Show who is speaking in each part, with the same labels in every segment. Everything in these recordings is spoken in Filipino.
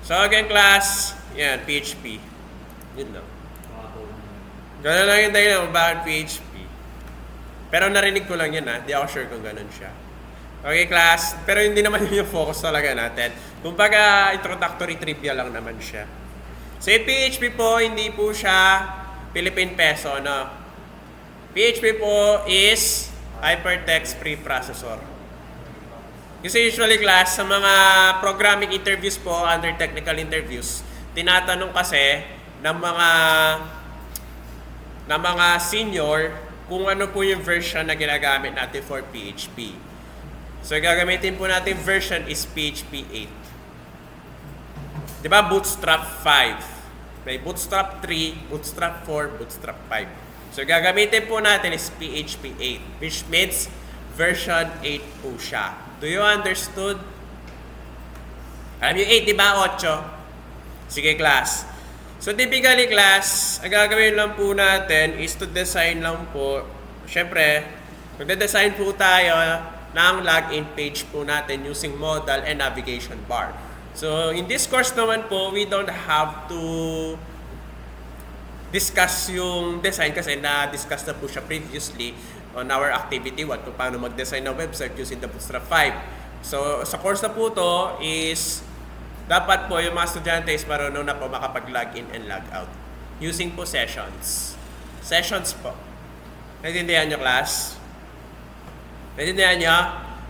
Speaker 1: So again class, yan, PHP. Yun lang. Ganun lang yung dahilan kung bakit PHP. Pero narinig ko lang yan ha, di ako sure kung ganun siya. Okay class, pero hindi naman yun yung focus talaga natin. Kumbaga, introductory trivia lang naman siya. So yung PHP po, hindi po siya Philippine Peso, no? PHP po is Hypertext Preprocessor. Kasi usually class, sa mga programming interviews po, under technical interviews, tinatanong kasi ng mga senior kung ano po yung version na ginagamit natin for PHP. So gagamitin po natin version is PHP 8. Diba? Bootstrap 5. May Bootstrap 3, Bootstrap 4, Bootstrap 5. So gagamitin po natin is PHP 8, which means version 8 po siya. Do you understood? Alam yung 8, di ba? 8. Sige, class. So, typically, class, ang gagawin lang po natin is to design lang po. Siyempre, magde-design po tayo ng login page po natin using modal and navigation bar. So, in this course naman po, we don't have to discuss yung design kasi na-discuss na po siya previously on our activity 1 kung paano mag-design ng website using the Bootstrap 5. So, sa course na po to is dapat po yung mga estudyante is marunong na po makapag-login and log out using po sessions. Sessions po. Naintindihan nyo, class? Naintindihan nyo?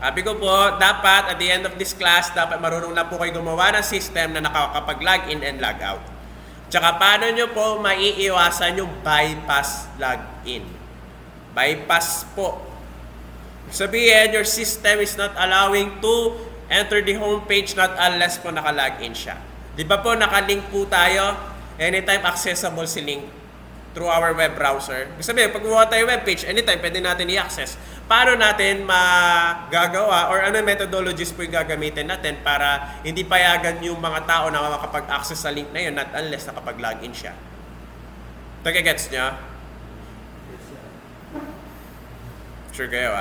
Speaker 1: Sabi ko po, dapat at the end of this class, dapat marunong na po kayo gumawa ng system na nakakapag-login and log out. Tsaka paano nyo po maiiwasan yung bypass login. Bypass po. Sabihin, your system is not allowing to enter the home page not unless po naka-login siya. Di ba po nakalink po tayo? Anytime accessible si link through our web browser. Ibig sabihin, pag gumawa tayo web page, anytime pwede natin i-access. Paano natin magagawa or ano methodologies po yung gagamitin natin para hindi payagan yung mga tao na makapag-access sa link na yun not unless nakapag-login siya. Tagagets nyo? Sure kayo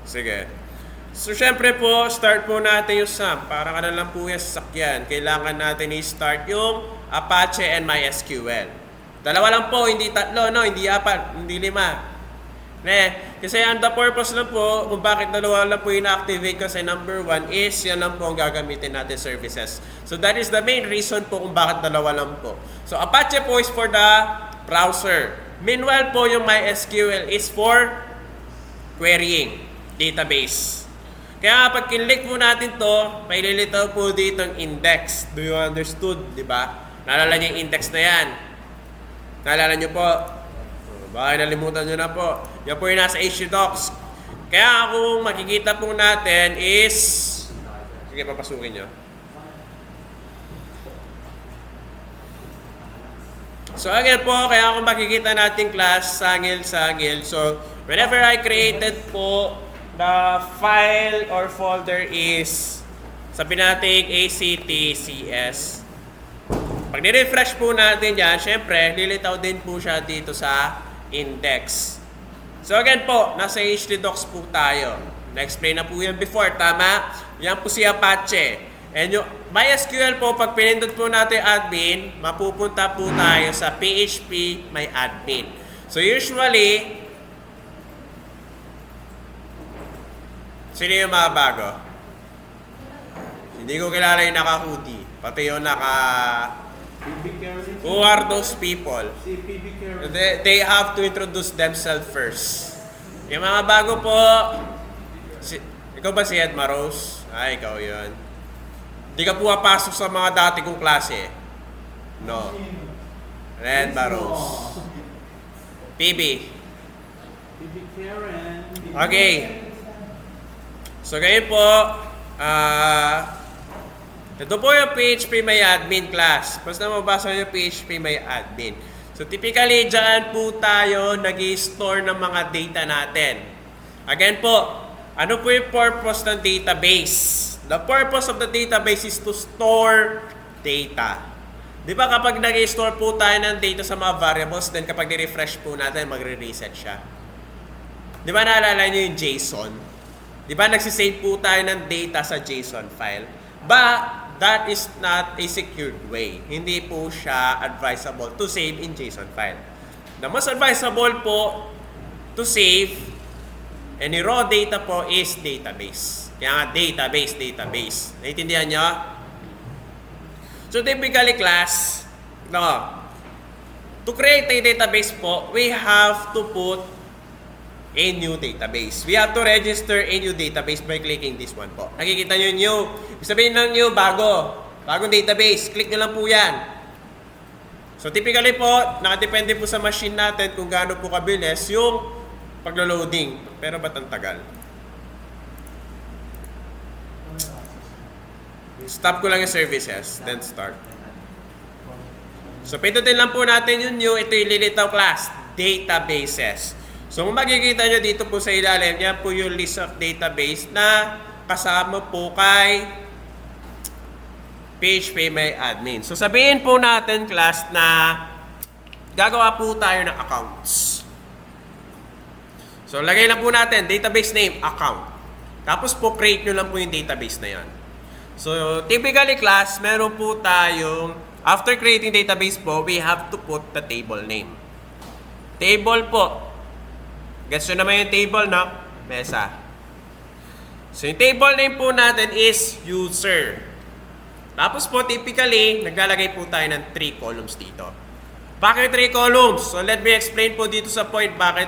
Speaker 1: Sige. So, syempre po, start po natin yung SAM. Parang ano lang po yung sasakyan. Kailangan natin i-start yung Apache and MySQL. Dalawa lang po, hindi tatlo, no? Hindi apat, hindi 5. Kasi ang the purpose lang po, kung bakit dalawa lang po ina-activate kasi number 1 is yan lang po ang gagamitin natin services. So, that is the main reason po kung bakit dalawa lang po. So, Apache po is for the browser. Meanwhile po, yung MySQL is for querying database. Kaya pag kinlik po natin to, may lilitaw po dito ang index. Do you understood? Diba? Naalala niyo yung index na yan. Naalala niyo po? Baka nalimutan niyo na po. Yan po yung nasa htdocs. Kaya kung makikita po natin is... Sige, papasukin niyo. So again po, kaya kung makikita natin class, sangil. So, whenever I created po, the file or folder is, sabihin natin ACTCS. Pag nirefresh po natin yan, syempre, lilitaw din po siya dito sa index. So again po, nasa htdocs po tayo. Na-explain na po yan before, tama? Yan po si Apache. And yung MySQL po, pag pinindot po natin admin, mapupunta po tayo sa PHP may admin. So usually, sino yung mga bago? Hindi ko kilala yung naka-hoodie. Pati yung Who are those people? They have to introduce themselves first. Yung mga bago po, ikaw ba si Ed Maros? Ikaw yun. Hindi ka pumapasok sa mga dati kong klase. No. Ed Maros. PB. Okay. So, ngayon po, ito po yung PHP may admin class. Basta mabasa yung PHP may admin. So, typically, dyan po tayo nag-i-store ng mga data natin. Again po, ano po yung purpose ng database? The purpose of the database is to store data. Di ba kapag nag-i-store po tayo ng data sa mga variables, then kapag ni-refresh po natin, magre-reset siya. Di ba naalala nyo yung JSON? Di ba nagsisave po tayo ng data sa JSON file? that is not a secured way. Hindi po siya advisable to save in JSON file. The most advisable po to save any raw data po is database. Kaya nga database. Naintindihan nyo? So typically class, to create a database po, we have to put a new database. We have to register a new database by clicking this one po. Nakikita nyo new. Sabihin ng new, bagong database. Click nyo lang po yan. So typically po, nakadepende po sa machine natin kung gaano po kabilis yung paglo-loading. Pero ba't ang tagal? Stop ko lang yung services, then start. So pindutin lang po natin yung new. Ito yung lilitaw class, databases. So kung makikita nyo dito po sa ilalim, yan po yung list of database na kasama po kay PHP My Admin. So sabihin po natin class na gagawa po tayo ng accounts. So lagay lang po natin database name, account. Tapos po create nyo lang po yung database na yan. So typically class, meron po tayong, after creating database po, we have to put the table name. Table po. Gets nyo naman yung table, no? Mesa. So, yung table name po natin is user. Tapos po, typically, naglalagay po tayo ng 3 columns dito. Bakit 3 columns? So, let me explain po dito sa point, bakit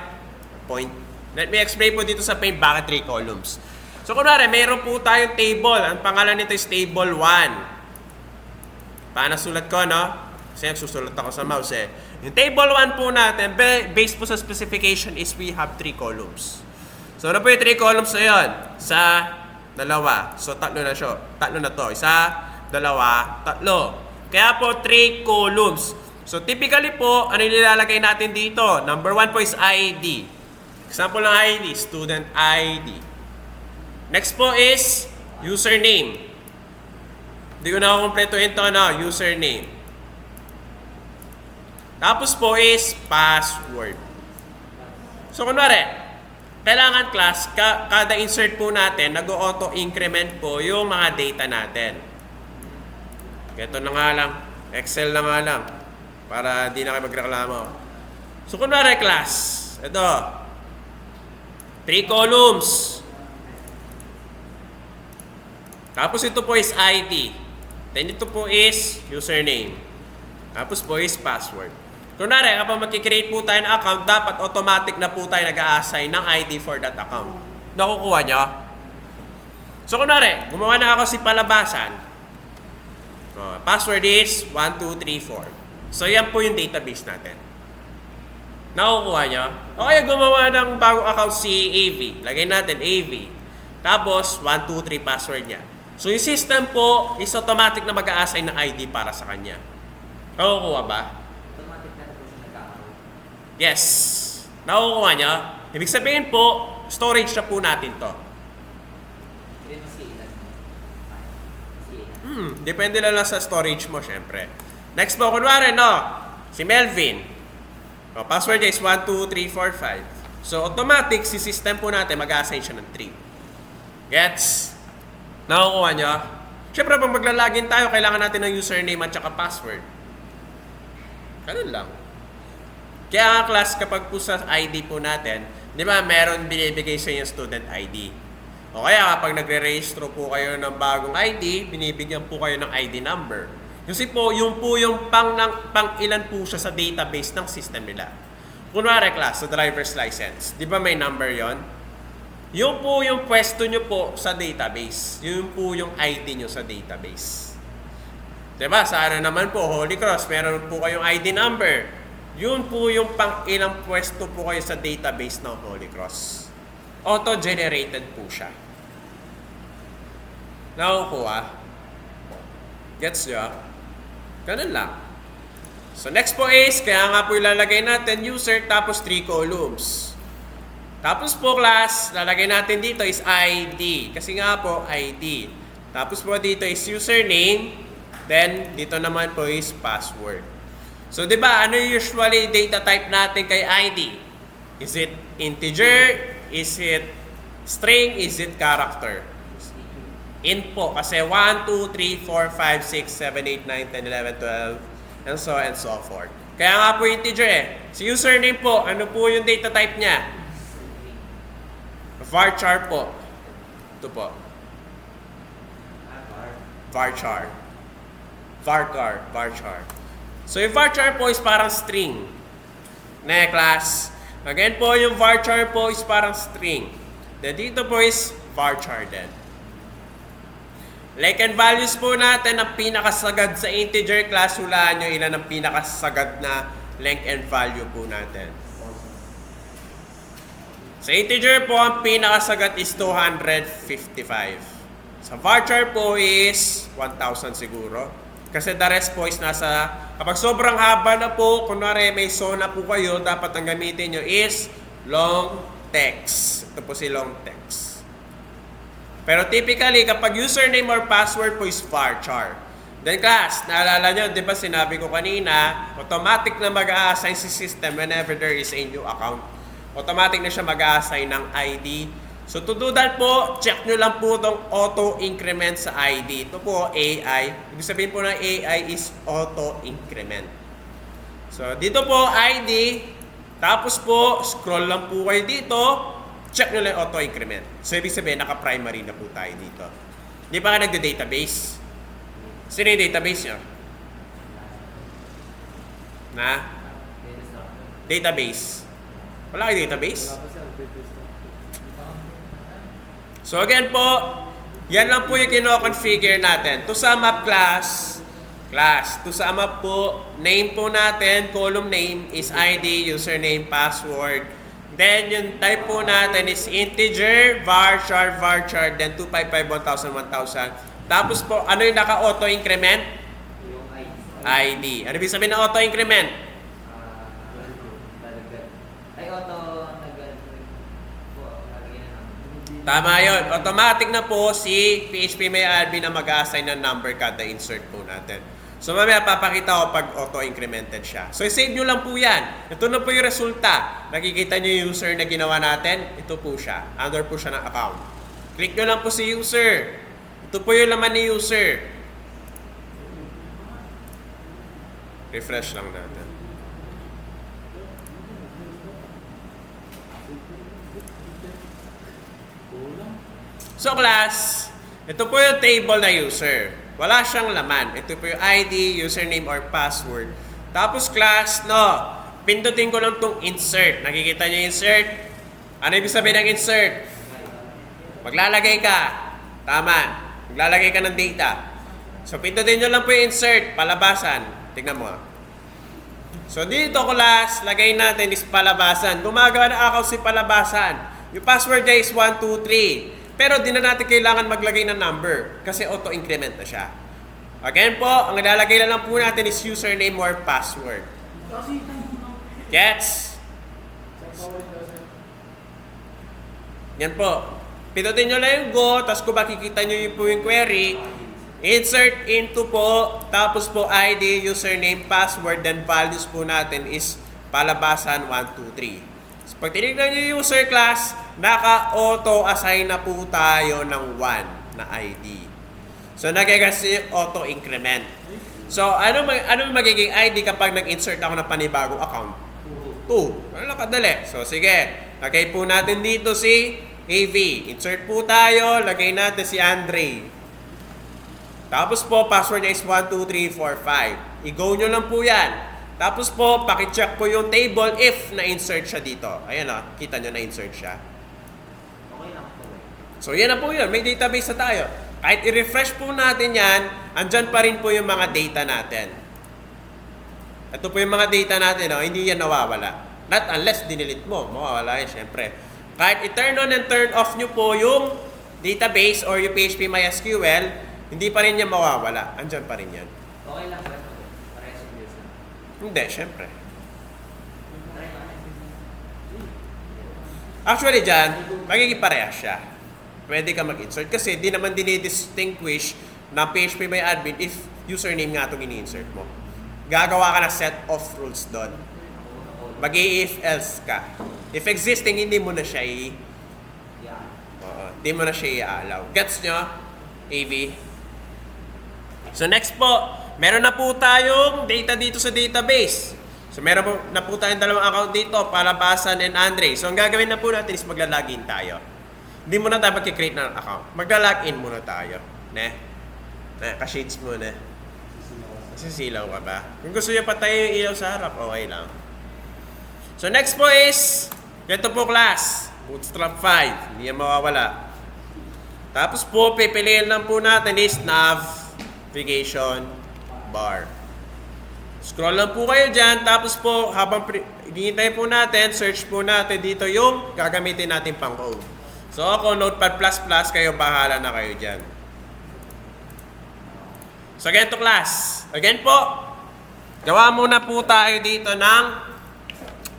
Speaker 1: 3 columns. So, kunwari, mayroon po tayong table. Ang pangalan nito is table 1. Paano sulat ko, no? Kasi nagsusulat ako sa mouse, eh. Yung table 1 po natin, based po sa specification is we have 3 columns. So, ano po yung 3 columns na yun? Isa, dalawa. So, tatlo na siya. Tatlo na to. Isa, dalawa, tatlo. Kaya po, 3 columns. So, typically po, ano yung nilalagay natin dito? Number 1 po is ID. Example ng ID, student ID. Next po is username. Hindi ko na kumpletuhin ito, no? Username. Tapos po is password. So, kunwari, kailangan class, kada insert po natin, nag-auto-increment po yung mga data natin. Ito na nga lang. Excel na nga lang. Para di na kayo magreklamo. So, kunwari class, ito, 3 columns. Tapos ito po is ID. Then ito po is username. Tapos po is password. Kunwari, kapag mag-create po tayo ng account, dapat automatic na po tayo nag-a-assign ng ID for that account. Nakukuha nyo? So, kunwari, gumawa na ako si palabasan. Password is 1234. So, yan po yung database natin. Nakukuha nyo? O kaya gumawa ng bagong account si AV. Lagay natin AV. Tapos, 123 password niya. So, yung system po is automatic na mag-a-assign ng ID para sa kanya. Nakukuha ba? Yes. Nakukuha niya. Ibig sabihin po, storage na po natin to. Depende lang sa storage mo, syempre. Next po, kunwari, no? Si Melvin. Password niya is 12345. So, automatic, si system po natin, mag-assign siya ng 3. Gets? Nakukuha niya? Syempre, pag maglalagin tayo, kailangan natin ng username at saka password. Ganun lang. Kaya nga class, kapag po sa ID po natin, di ba, meron binibigay sa inyo student ID. O kaya kapag nagre-registro po kayo ng bagong ID, binibigyan po kayo ng ID number. Kasi po, yung pang ilan po siya sa database ng system nila. Kunwari class, sa driver's license, di ba may number yon? Yung po yung pwesto nyo po sa database. Yung po yung ID nyo sa database. Diba? Sa ano naman po, Holy Cross, meron po kayong ID number. Yun po yung pang ilang pwesto po kayo sa database ng Holy Cross. Auto-generated po siya. Nakukuha? Gets nyo? Ganun lang. So next po is, kaya nga po ilalagay natin user tapos 3 columns. Tapos po class, lalagay natin dito is ID. Kasi nga po, ID. Tapos po dito is username. Then, dito naman po is password. So, di ba, ano usually data type natin kay ID? Is it integer? Is it string? Is it character? in po. Kasi 1, 2, 3, 4, 5, 6, 7, 8, 9, 10, 11, 12, and so forth. Kaya nga po integer eh. Si username po, ano po yung data type niya? Varchar po. Ito po. Varchar. Varchar. So yung varchar po is parang string. Na class. Again po, yung varchar po is parang string. Then dito po is varchar din. Like and values po natin, ang pinakasagad sa integer class, hulaan nyo ilan ang pinakasagad na length and value po natin. Sa integer po, ang pinakasagad is 255. Sa varchar po is 1,000 siguro. Kasi the rest po is nasa, kapag sobrang haba na po, kunwari may so na po kayo, dapat ang gamitin nyo is long text. Ito po si long text. Pero typically, kapag username or password po is varchar. Then class, naalala nyo, di ba sinabi ko kanina, automatic na mag-a-assign si system whenever there is a new account. Automatic na siya mag-a-assign ng ID. So to do that po, check nyo lang po itong auto-increment sa ID. Ito po, AI. Ibig sabihin po ng AI is auto-increment. So dito po, ID. Tapos po, scroll lang po kayo dito. Check nyo lang auto-increment. So, ibig sabihin, naka-primary na po tayo dito. Di ba nga nagda-database? Sino yung database nyo? Na? Database. Wala kayo database? So, again po, yan lang po yung kino-configure natin. To sum up class. To sum up po, name po natin, column name is ID, username, password. Then, yung type po natin is integer, varchar, then 255, 1,000, 1,000. Tapos po, ano yung naka-auto-increment?
Speaker 2: Yung
Speaker 1: ID. Ano ibig sabihin ng auto-increment? Tama yun. Automatic na po si PHPMyAdmin na mag-assign ng number kada insert po natin. So mamaya papakita ko pag auto-incremented siya. So i-save nyo lang po yan. Ito na po yung resulta. Nakikita nyo yung user na ginawa natin. Ito po siya. Under po siya ng account. Click nyo lang po si user. Ito po yung laman ni user. Refresh lang natin. So class, ito po yung table na user. Wala siyang laman. Ito po yung ID, username, or password. Tapos class, no, pindutin ko lang itong insert. Nakikita niyo insert? Ano ibig sabihin ng insert? Maglalagay ka. Tama. Maglalagay ka ng data. So pindutin nyo lang po yung insert, palabasan. Tingnan mo. So dito class, lagay natin is palabasan. Gumagawa ng account si palabasan. Yung password niya is 1, 2, 3. Pero di na natin kailangan maglagay ng number kasi auto-increment na siya. Again po, ang ilalagay lang po natin is username or password. Gets? Yan po. Pindutin nyo lang yung go, tapos kung makikita nyo yung po yung query, insert into po, tapos po ID, username, password, then values po natin is palabasan 1, 2, 3. So, pag tinignan nyo yung user class, naka-auto-assign na po tayo ng 1 na ID. So, nagagas yung auto-increment. So, ano magiging ID kapag nag-insert ako ng panibagong account? 2. Ano lang kadali? So, sige. Lagay po natin dito si AV. Insert po tayo. Lagay natin si Andre. Tapos po, password niya is 1, 2, 3, 4, 5. I-go nyo lang po yan. Tapos po, pakicheck po yung table if na-insert siya dito. Ayan o, kita nyo na-insert siya.
Speaker 2: Okay lang po.
Speaker 1: So, yan na po yun. May database na tayo. Kahit i-refresh po natin yan, andyan pa rin po yung mga data natin. Ito po yung mga data natin, no? Hindi yan nawawala. Not unless dinilit mo. Mawawala yan, syempre. Kahit i-turn on and turn off nyo po yung database or yung PHP MySQL, hindi pa rin yan mawawala. Andyan pa rin yan.
Speaker 2: Okay lang ba ito? Parehas yung Diyos na.
Speaker 1: Hindi, syempre. Actually dyan, magiging parehas siya. Pwede ka mag-insert kasi di naman dinidistinguish na PHP by admin if username nga itong ini-insert mo. Gagawa ka ng set of rules doon. Mag-i-if else ka. If existing, hindi mo na siya hindi mo na siya i-allow. Gets nyo? AV. So next po, meron na po tayong data dito sa database. So meron po na po tayong dalawang account dito, Palabasan and Andre. So ang gagawin na po natin is magla-login tayo. Hindi muna tayo mag-create ng account. Magla-login muna tayo. Ka-shades muna. Sisilaw ka ba? Kung gusto niyo patayin yung ilaw sa harap, okay lang. So next po is, ganito po class, Bootstrap 5. Hindi yan mawawala. Tapos po, pipiliin lang po natin is navigation bar. Scroll lang po kayo dyan. Tapos po, habang hinihintay po natin, search po natin dito yung gagamitin natin pang code. So ako, Notepad++, kayo bahala na kayo dyan. So ganito class. Again po, gawa muna po tayo dito ng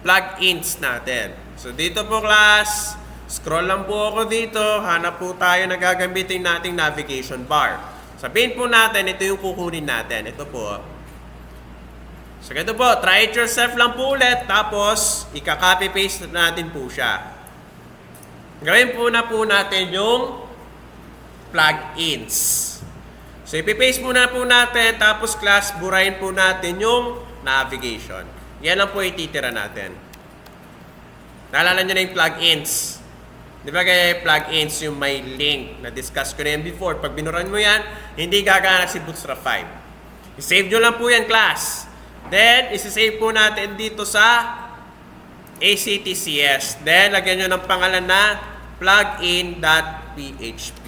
Speaker 1: plugins natin. So dito po class, scroll lang po ako dito, hanap po tayo na gagamitin nating navigation bar. Sabihin po natin, ito yung kukunin natin. Ito po. So ganito po, try it yourself lang po ulit, tapos ika-copy paste natin po siya. Gawin po natin yung plugins. So ipipaste muna po natin, tapos class, burahin po natin yung navigation. Yan lang po ititira natin. Naalala nyo na yung plugins. Di ba kaya yung plugins yung may link na discuss ko na yan before. Pag binuran mo yan, hindi gagana si Bootstrap 5. I-save nyo lang po yan class. Then, isi-save po natin dito sa ACTCS. Then, lagyan nyo ng pangalan na plugin.php.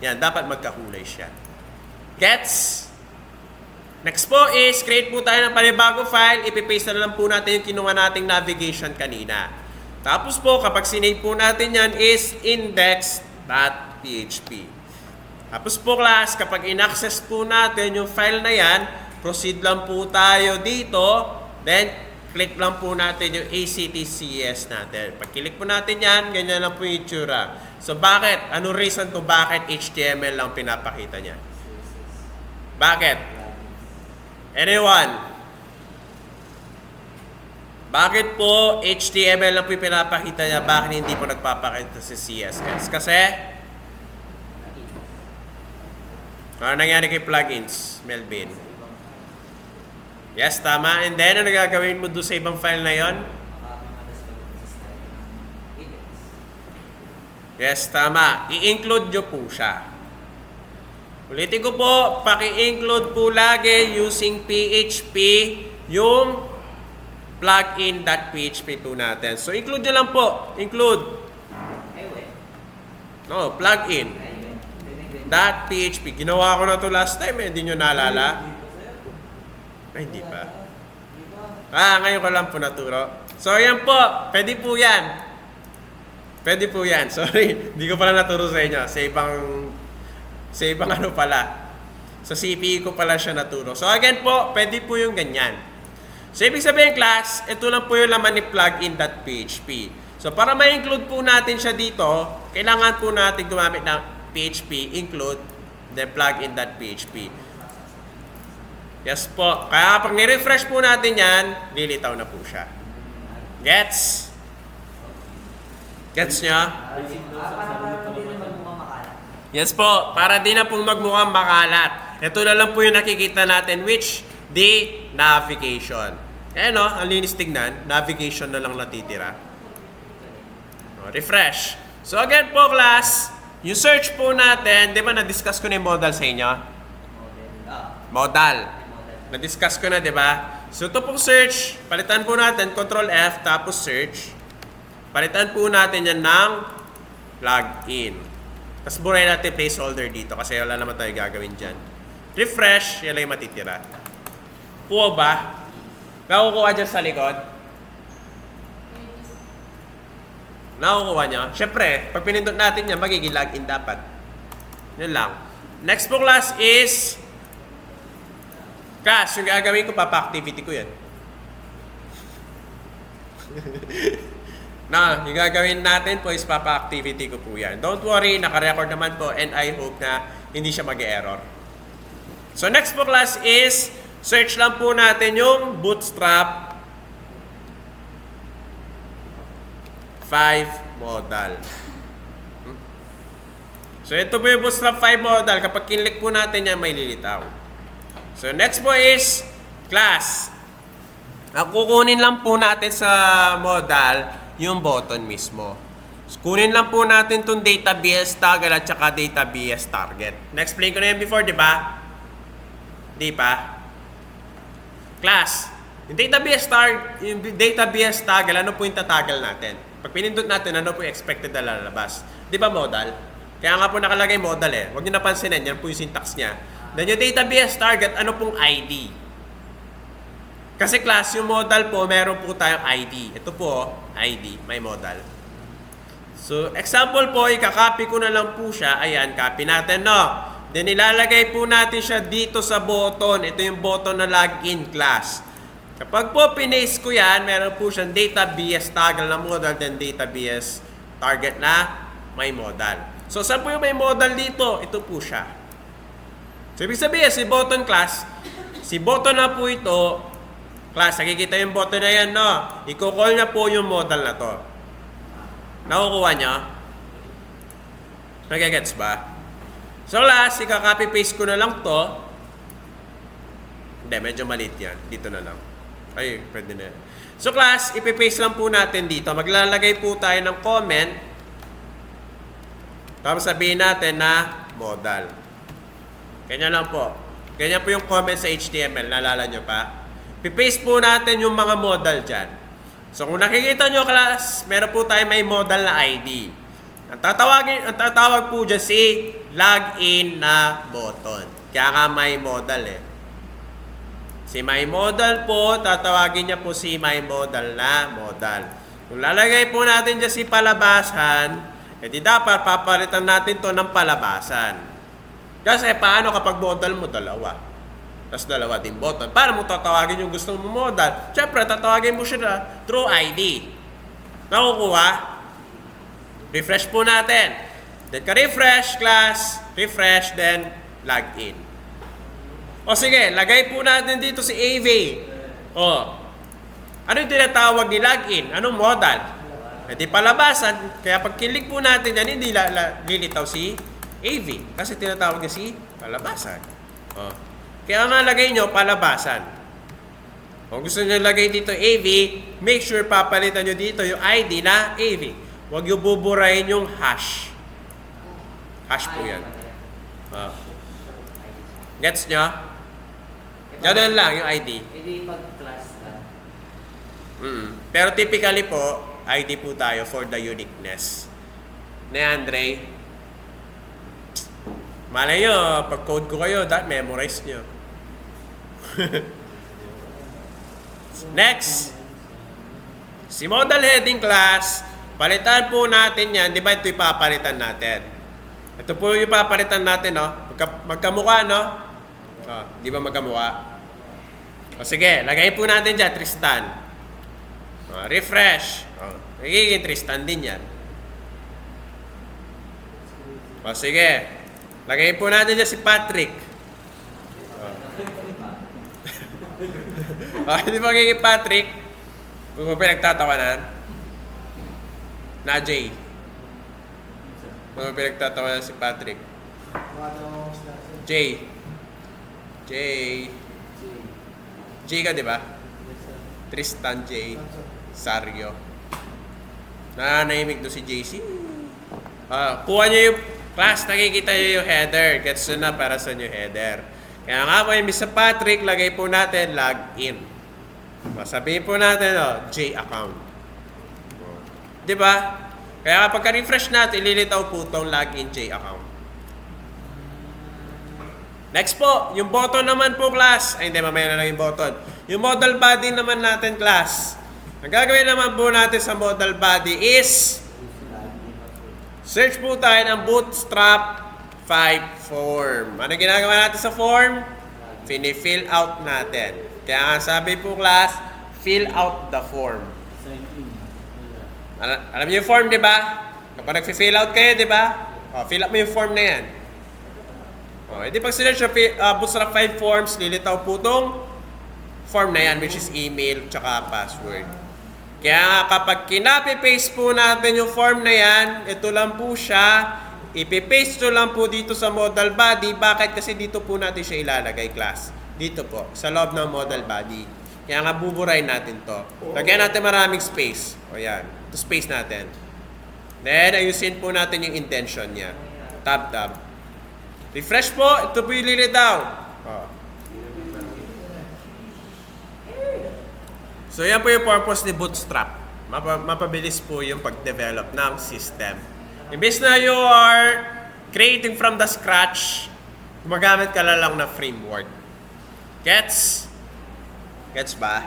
Speaker 1: Yan, dapat magkakulay siya. Gets? Next po is, create po tayo ng panibagong file. Ipipaste na lang po natin yung kinuha nating navigation kanina. Tapos po, kapag sinave po natin yan is index.php. Tapos po class, kapag in-access po natin yung file na yan, proceed lang po tayo dito. Then, click lang po natin yung ACTCS natin. Pag click po natin yan, ganyan lang po yung itsura. So bakit? Anong reason to bakit HTML lang pinapakita niya? Bakit? Anyone? Bakit po HTML lang po yung pinapakita niya? Bakit hindi po nagpapakita sa CSS? Kasi, ano nangyari kay plugins, Melvin? Yes, tama. And then, ano gagawin mo doon sa ibang file na yon? Yes, tama. I-include nyo po siya. Ulitin ko po, paki-include po lagi using PHP yung plugin.php po natin. So, include nyo lang po. Include. No, plugin. .php. Ginawa ko na to last time eh. Hindi nyo naalala? Ay, hindi pa. Ngayon ko lang po naturo. So, yan po. Pwede po yan. Pwede po yan. Sorry. Hindi ko pala naturo sa inyo. Sa ibang ano pala. Sa CPU ko pala siya naturo. So, again po, pwede po yung ganyan. So, ibig sabihin, class, ito lang po yung laman ni plugin.php. So, para ma-include po natin siya dito, kailangan po natin gumamit ng PHP, include, then plugin.php. Yes po. Kaya pag ni-refresh po natin yan, lilitaw na po siya. Gets? Gets nyo? Yes po. Para di na po magmukhang makalat. Ito na lang po yung nakikita natin, which the navigation. Ayan o, ang linis tignan. Navigation na lang natitira. Refresh. So again po class, yung search po natin, di ba na-discuss ko na yung modal sa inyo? Modal. Na-discuss ko na, di ba? So ito pong search, palitan po natin, Control F, tapos search. Palitan po natin yan ng plugin. Tapos burahin natin placeholder dito kasi wala naman tayo gagawin dyan. Refresh, yan lang yung matitira. Po ba? Nakukuha dyan sa likod? Nakukuha nyo? Siyempre, pag pinindot natin yan, magiging login dapat. Yan lang. Next po class is class, yung gagawin ko, papa-activity ko yan. Na, yung gagawin natin po is papa-activity ko po yan. Don't worry, naka-record naman po and I hope na hindi siya mag-error. So next po class is, search lang po natin yung Bootstrap 5 modal. So So ito po yung Bootstrap 5 modal. Kapag kinlik po natin yan, may lilitaw. So next po is class. Ang kukunin lang po natin sa modal, yung button mismo. So, kunin lang po natin itong database toggle at saka database target. Na-explain ko na yan before, di ba? Di pa? Class. Yung database toggle, ano po yung tatoggle natin? Pag pinindot natin, ano po yung expected na lalabas? Di ba modal? Kaya nga po nakalagay modal eh. Huwag nyo napansinin, yan po yung syntax niya. Then yung database target, ano pong ID? Kasi class, yung modal po, meron po tayong ID. Ito po, ID, may modal. So, example po, ikakopy ko na lang po siya. Ayan, copy natin, no? Then, ilalagay po natin siya dito sa button. Ito yung button na login class. Kapag po pinaste ko yan, meron po siyang database toggle na modal, then database target na may modal. So, saan po yung may modal dito? Ito po siya. So, ibig sabihin, si button class, si button na po ito, class, nakikita yung button na yan, no? I-call na po yung modal na to. Nakukuha nyo? Nagagets ba? So, class, ika-copy-paste ko na lang to. Hindi, medyo maliit yan. Dito na lang. Ay, pwede na yan. So, class, ipipaste lang po natin dito. Maglalagay po tayo ng comment. Tapos sabihin natin na modal. Ganyan lang po. Ganyan po yung comment sa HTML. Naalala nyo pa? Pipaste po natin yung mga modal dyan. So kung nakikita nyo class, meron po tayo may modal na ID. Ang tatawag po dyan si login na button. Kaya nga may modal eh. Si my modal po, tatawagin niya po si my modal na modal. Kung lalagay po natin dyan si palabasan, edi dapat papalitan natin to ng palabasan. Kasi paano kapag modal mo dalawa? Tapos dalawa din button. Para mo tatawagin yung gusto mo modal. Siyempre, tatawagin mo siya na through ID. Nakukuha? Refresh po natin. Then ka-refresh class, refresh, then login. O sige, lagay po natin dito si AV. O, ano yung tinatawag ni login? Anong modal? E di palabasan. Kaya pag kilik po natin yan, hindi lilitaw si AV. Kasi tinatawag niya si palabasan. O. Kaya nga lagay nyo palabasan. Kung gusto nyo lagay dito AV, make sure papalitan nyo dito yung ID na AV. Huwag nyo buburahin yung hash. Hash po yan. Gets nyo? Ganun lang yung ID.
Speaker 2: Hindi pag-class na.
Speaker 1: Pero typically po, ID po tayo for the uniqueness. Ne Andre? Malay nyo, pag code ko kayo, memorize nyo. Next. Si modal heading class, palitan po natin yan. Di ba ito ipapalitan natin? Ito po yung ipapalitan natin, no? Magkamukha, no? Oh, di ba magkamukha? O sige, lagay po natin dyan, Tristan. Refresh. Nagiging Tristan din yan. O sige, lagay po natin dyan si Patrick. Di ba magiging Patrick? Kung mo pinagtatawanan? Na Jay. Kung mo pinagtatawanan si Patrick? Jay. Jay ka, di ba? Tristan J. Sario. Nananahimik doon si JC. Kuha niyo yung class, nakikita niyo yung header. Gets nyo na para sa yung header. Kaya nga po yung Mr. Patrick, lagay po natin login. Sabihin po natin, J account. Di ba? Kaya kapag ka-refresh natin, ililitaw po itong login J account. Next po, yung button naman po class. Ay hindi, mamaya na lang yung button. Yung modal body naman natin class. Ang gagawin naman po natin sa modal body is search po tayo ng Bootstrap 5 form. Ano ginagawa natin sa form? Fini-fill out natin. Kaya nga sabi po class, fill out the form. Alam niyo yung form, di ba? Kapag nag-fill out kayo, di ba? Fill up mo yung form na yan. Hindi pag sinerch sa Bootstrap 5 forms, lilitaw po itong form na yan, which is email tsaka password. Kaya kapag kinapi-paste po natin yung form na yan, ito lang po siya, ipipaste nyo lang po dito sa modal body. Bakit? Kasi dito po natin siya ilalagay, class. Dito po, sa loob ng modal body. Kaya nga buburayin natin to. Lagyan natin maraming space. O yan, ito space natin. Then, ayusin po natin yung intention niya. Tab. Refresh po, ito po yung lilitaw. O. So, yan po yung purpose ni Bootstrap. Mapabilis po yung pag-develop ng system. Imbes na you are creating from the scratch, gumagamit ka lang na framework. Gets? Gets ba?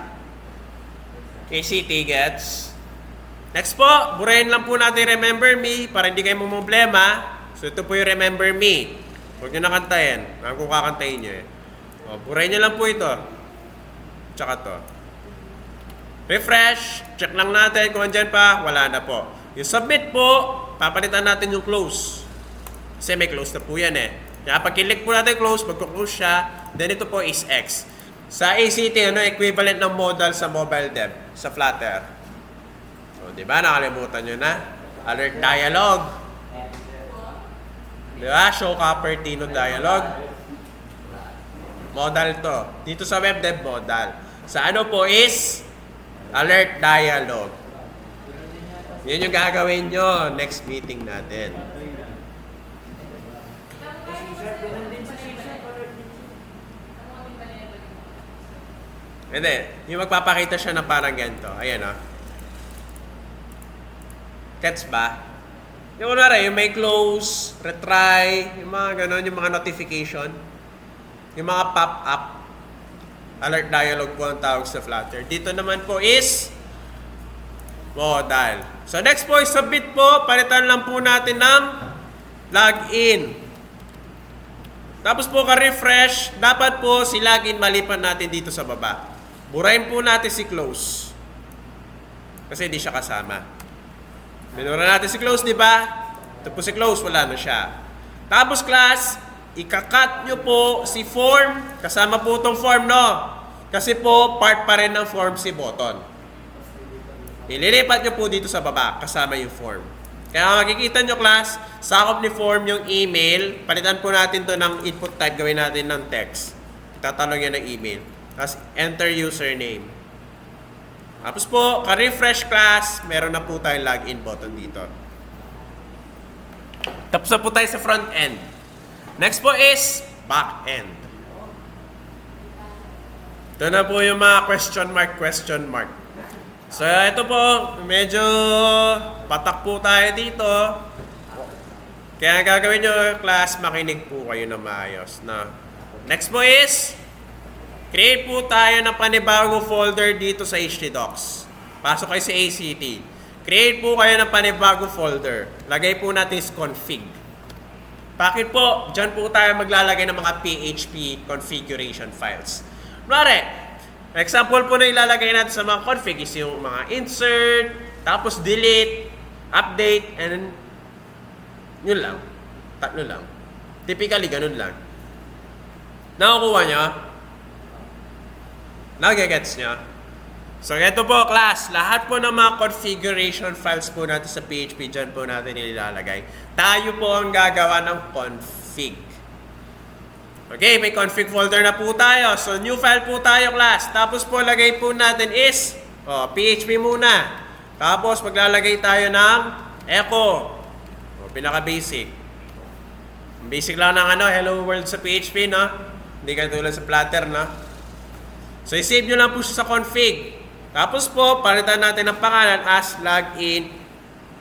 Speaker 1: ACT gets? Next po, burahin lang po natin Remember Me para hindi kayo problema. So, ito po yung Remember Me. Huwag nyo nakantayin. Kung kakantayin nyo eh. O, burahin nyo lang po ito. Tsaka to. Refresh. Check lang natin kung andyan pa. Wala na po. Yung submit po, papalitan natin yung close. Kasi may close na po yan eh. Kaya pag click po natin close, magko-close siya, then ito po is X. Sa ACT, equivalent ng modal sa mobile dev, sa Flutter. So, di ba? Nakalimutan nyo na. Alert dialog. Di ba? Show Cupertino dialog. Modal to. Dito sa web dev, modal. Sa ano po is alert dialog. Yan yung gagawin nyo next meeting natin. Hindi. Yung magpapakita siya ng parang ganito. Ayan o. Gets ba? Yung kunwari, yung may close, retry, yung mga ganon, yung mga notification, yung mga pop-up, alert dialog po ang tawag sa Flutter. Dito naman po is modal. So next po is submit po. Palitan lang po natin ng login. Tapos po ka-refresh. Dapat po si login malipan natin dito sa baba. Burahin po natin si close. Kasi hindi siya kasama. Binura natin si close, di ba? Ito po si close, wala na siya. Tapos class, ikakat nyo po si form. Kasama po itong form, no? Kasi po, part pa rin ng form si button. Ililipat nyo po dito sa baba, kasama yung form. Kaya makikita nyo class, sakop ni form yung email. Palitan po natin to ng input type, gawin natin ng text. Tatanong yan ng email. Tapos enter username. Tapos po, ka-refresh class, meron na po tayong login button dito. Tapos na po tayo sa front end. Next po is back end. Ito na po yung mga question mark. So, ito po, medyo patak po tayo dito. Kaya gagawin nyo, class, makinig po kayo na maayos. Next po is, create po tayo ng panibagong folder dito sa htdocs. Pasok kayo sa ACT. Create po kayo ng panibagong folder. Lagay po natin is config. Bakit po? Diyan po tayo maglalagay ng mga PHP configuration files. Mare, example po na ilalagay natin sa mga config is yung mga insert, tapos delete, update, and yun lang. Tatlo lang. Typically, ganun lang. Nakukuha nyo? Nagigets nyo? So, ito po, class. Lahat po ng mga configuration files po natin sa PHP, dyan po natin ilalagay. Tayo po ang gagawa ng config. Okay, may config folder na po tayo. So, new file po tayo, class. Tapos po, lagay po natin is, PHP muna. Tapos, maglalagay tayo ng echo. Pinaka-basic. Basic lang ng hello world sa PHP, no? Hindi ka tulad sa Flutter, no? So, i-save nyo lang po siya sa config. Tapos po, palitan natin ang pangalan as login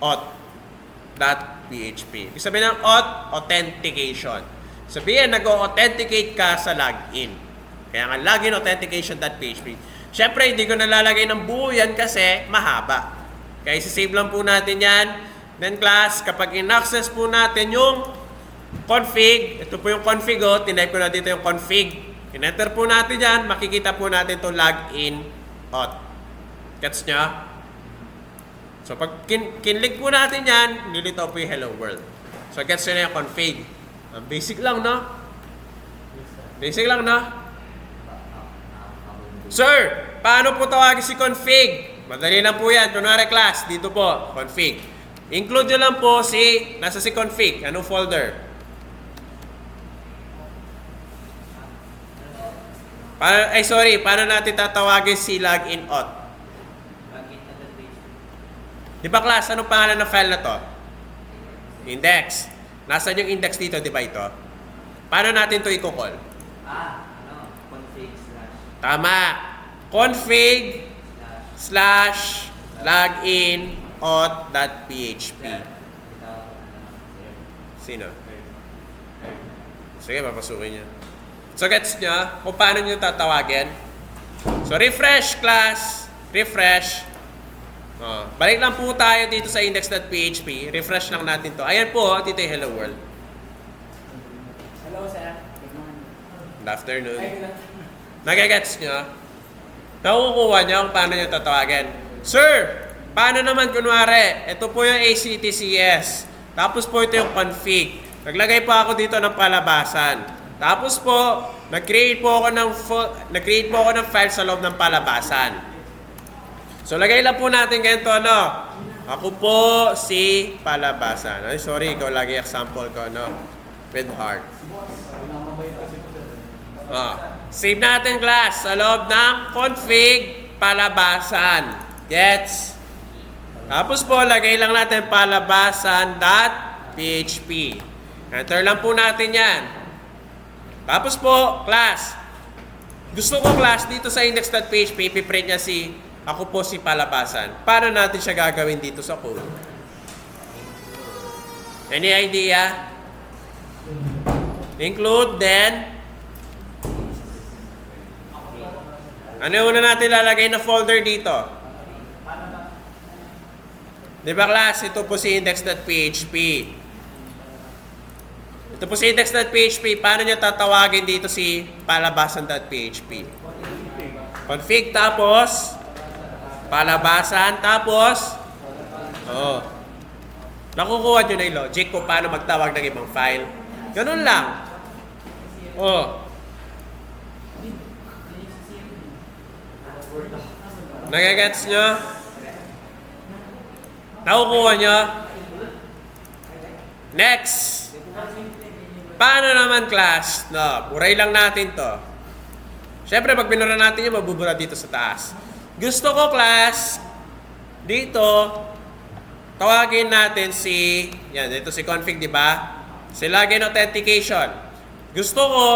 Speaker 1: auth.php. Ibig sabihin ng auth, authentication. Sabihin, nag-authenticate ka sa login. Kaya nga, login authentication.php. Siyempre, hindi ko nalalagay ng buo yan kasi mahaba. Kaya isi-save lang po natin yan. Then class, kapag in-access po natin yung config, ito po yung config, tinype ko na dito yung config. In-enter po natin yan, makikita po natin itong login auth. Gets nyo? So, pag kinlik po natin yan, nilito po yung hello world. So, gets nyo na yung config. Basic lang, no? Basic lang, no? Sir, paano po tawagin si config? Madali lang po yan. Kunwari class, dito po, config. Include nyo lang po nasa si config. Anong folder? Paano natin tatawagin si login auth?
Speaker 2: Login at the page.
Speaker 1: Di ba class, anong pangalan ng file na to? Index. Nasaan yung index dito, di ba ito? Paano natin to i-call?
Speaker 2: Config /
Speaker 1: Tama. Config
Speaker 2: slash
Speaker 1: /login auth.php. Sino? Sige, papasukin niya. So, gets nyo kung paano nyo tatawagin? So, refresh class. Refresh. Balik lang po tayo dito sa index.php. Refresh lang natin to. Ayan po, dito yung hello world.
Speaker 2: Hello, sir. Good morning.
Speaker 1: Good afternoon. Nagagets nyo? Nakukuha nyo kung paano nyo tatawagin. Sir, paano naman kunwari? Ito po yung ACTCS. Tapos po ito yung config. Naglagay po ako dito ng palabasan. Tapos po, nag-create po ako ng file sa loob ng palabasan. So, lagay lang po natin ganito, ano? Ako po si palabasan. Ay, sorry, ikaw lagi example ko, no? With heart. Save natin class sa loob ng config palabasan. Gets? Tapos po, lagay lang natin palabasan.php. Enter lang po natin yan. Tapos po, class. Gusto ko class dito sa index.php, ipiprint niya ako po si palabasan. Paano natin siya gagawin dito sa code? Any idea? Include, then ano yung una natin lalagay na folder dito? Di ba class? Ito po si index.php. Ito po si index.php. Paano niya tatawagin dito si palabasan.php? Config tapos palabasan tapos nakukuha nyo na yung logic kung paano magtawag ng ibang file. Ganun lang. Nagagets nyo? Nakukuha nyo? Next. Paano naman class? No, buray lang natin to. Siyempre, pag binura natin yun, mabubura dito sa taas. Gusto ko class, dito, tawagin natin dito si config, di ba? Si login authentication. Gusto ko,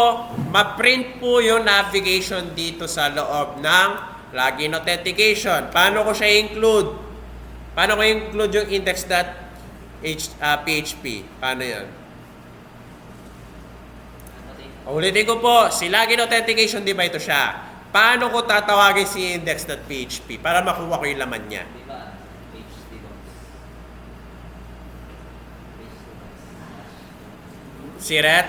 Speaker 1: ma-print po yung navigation dito sa loob ng login authentication. Paano ko siya include? Paano ko include yung index.php? Paano yan? Ulitin ko po, si login authentication, di ba ito siya? Paano ko tatawagin si index.php para makuha ko yung laman niya?
Speaker 2: Di ba? Page
Speaker 1: Siret?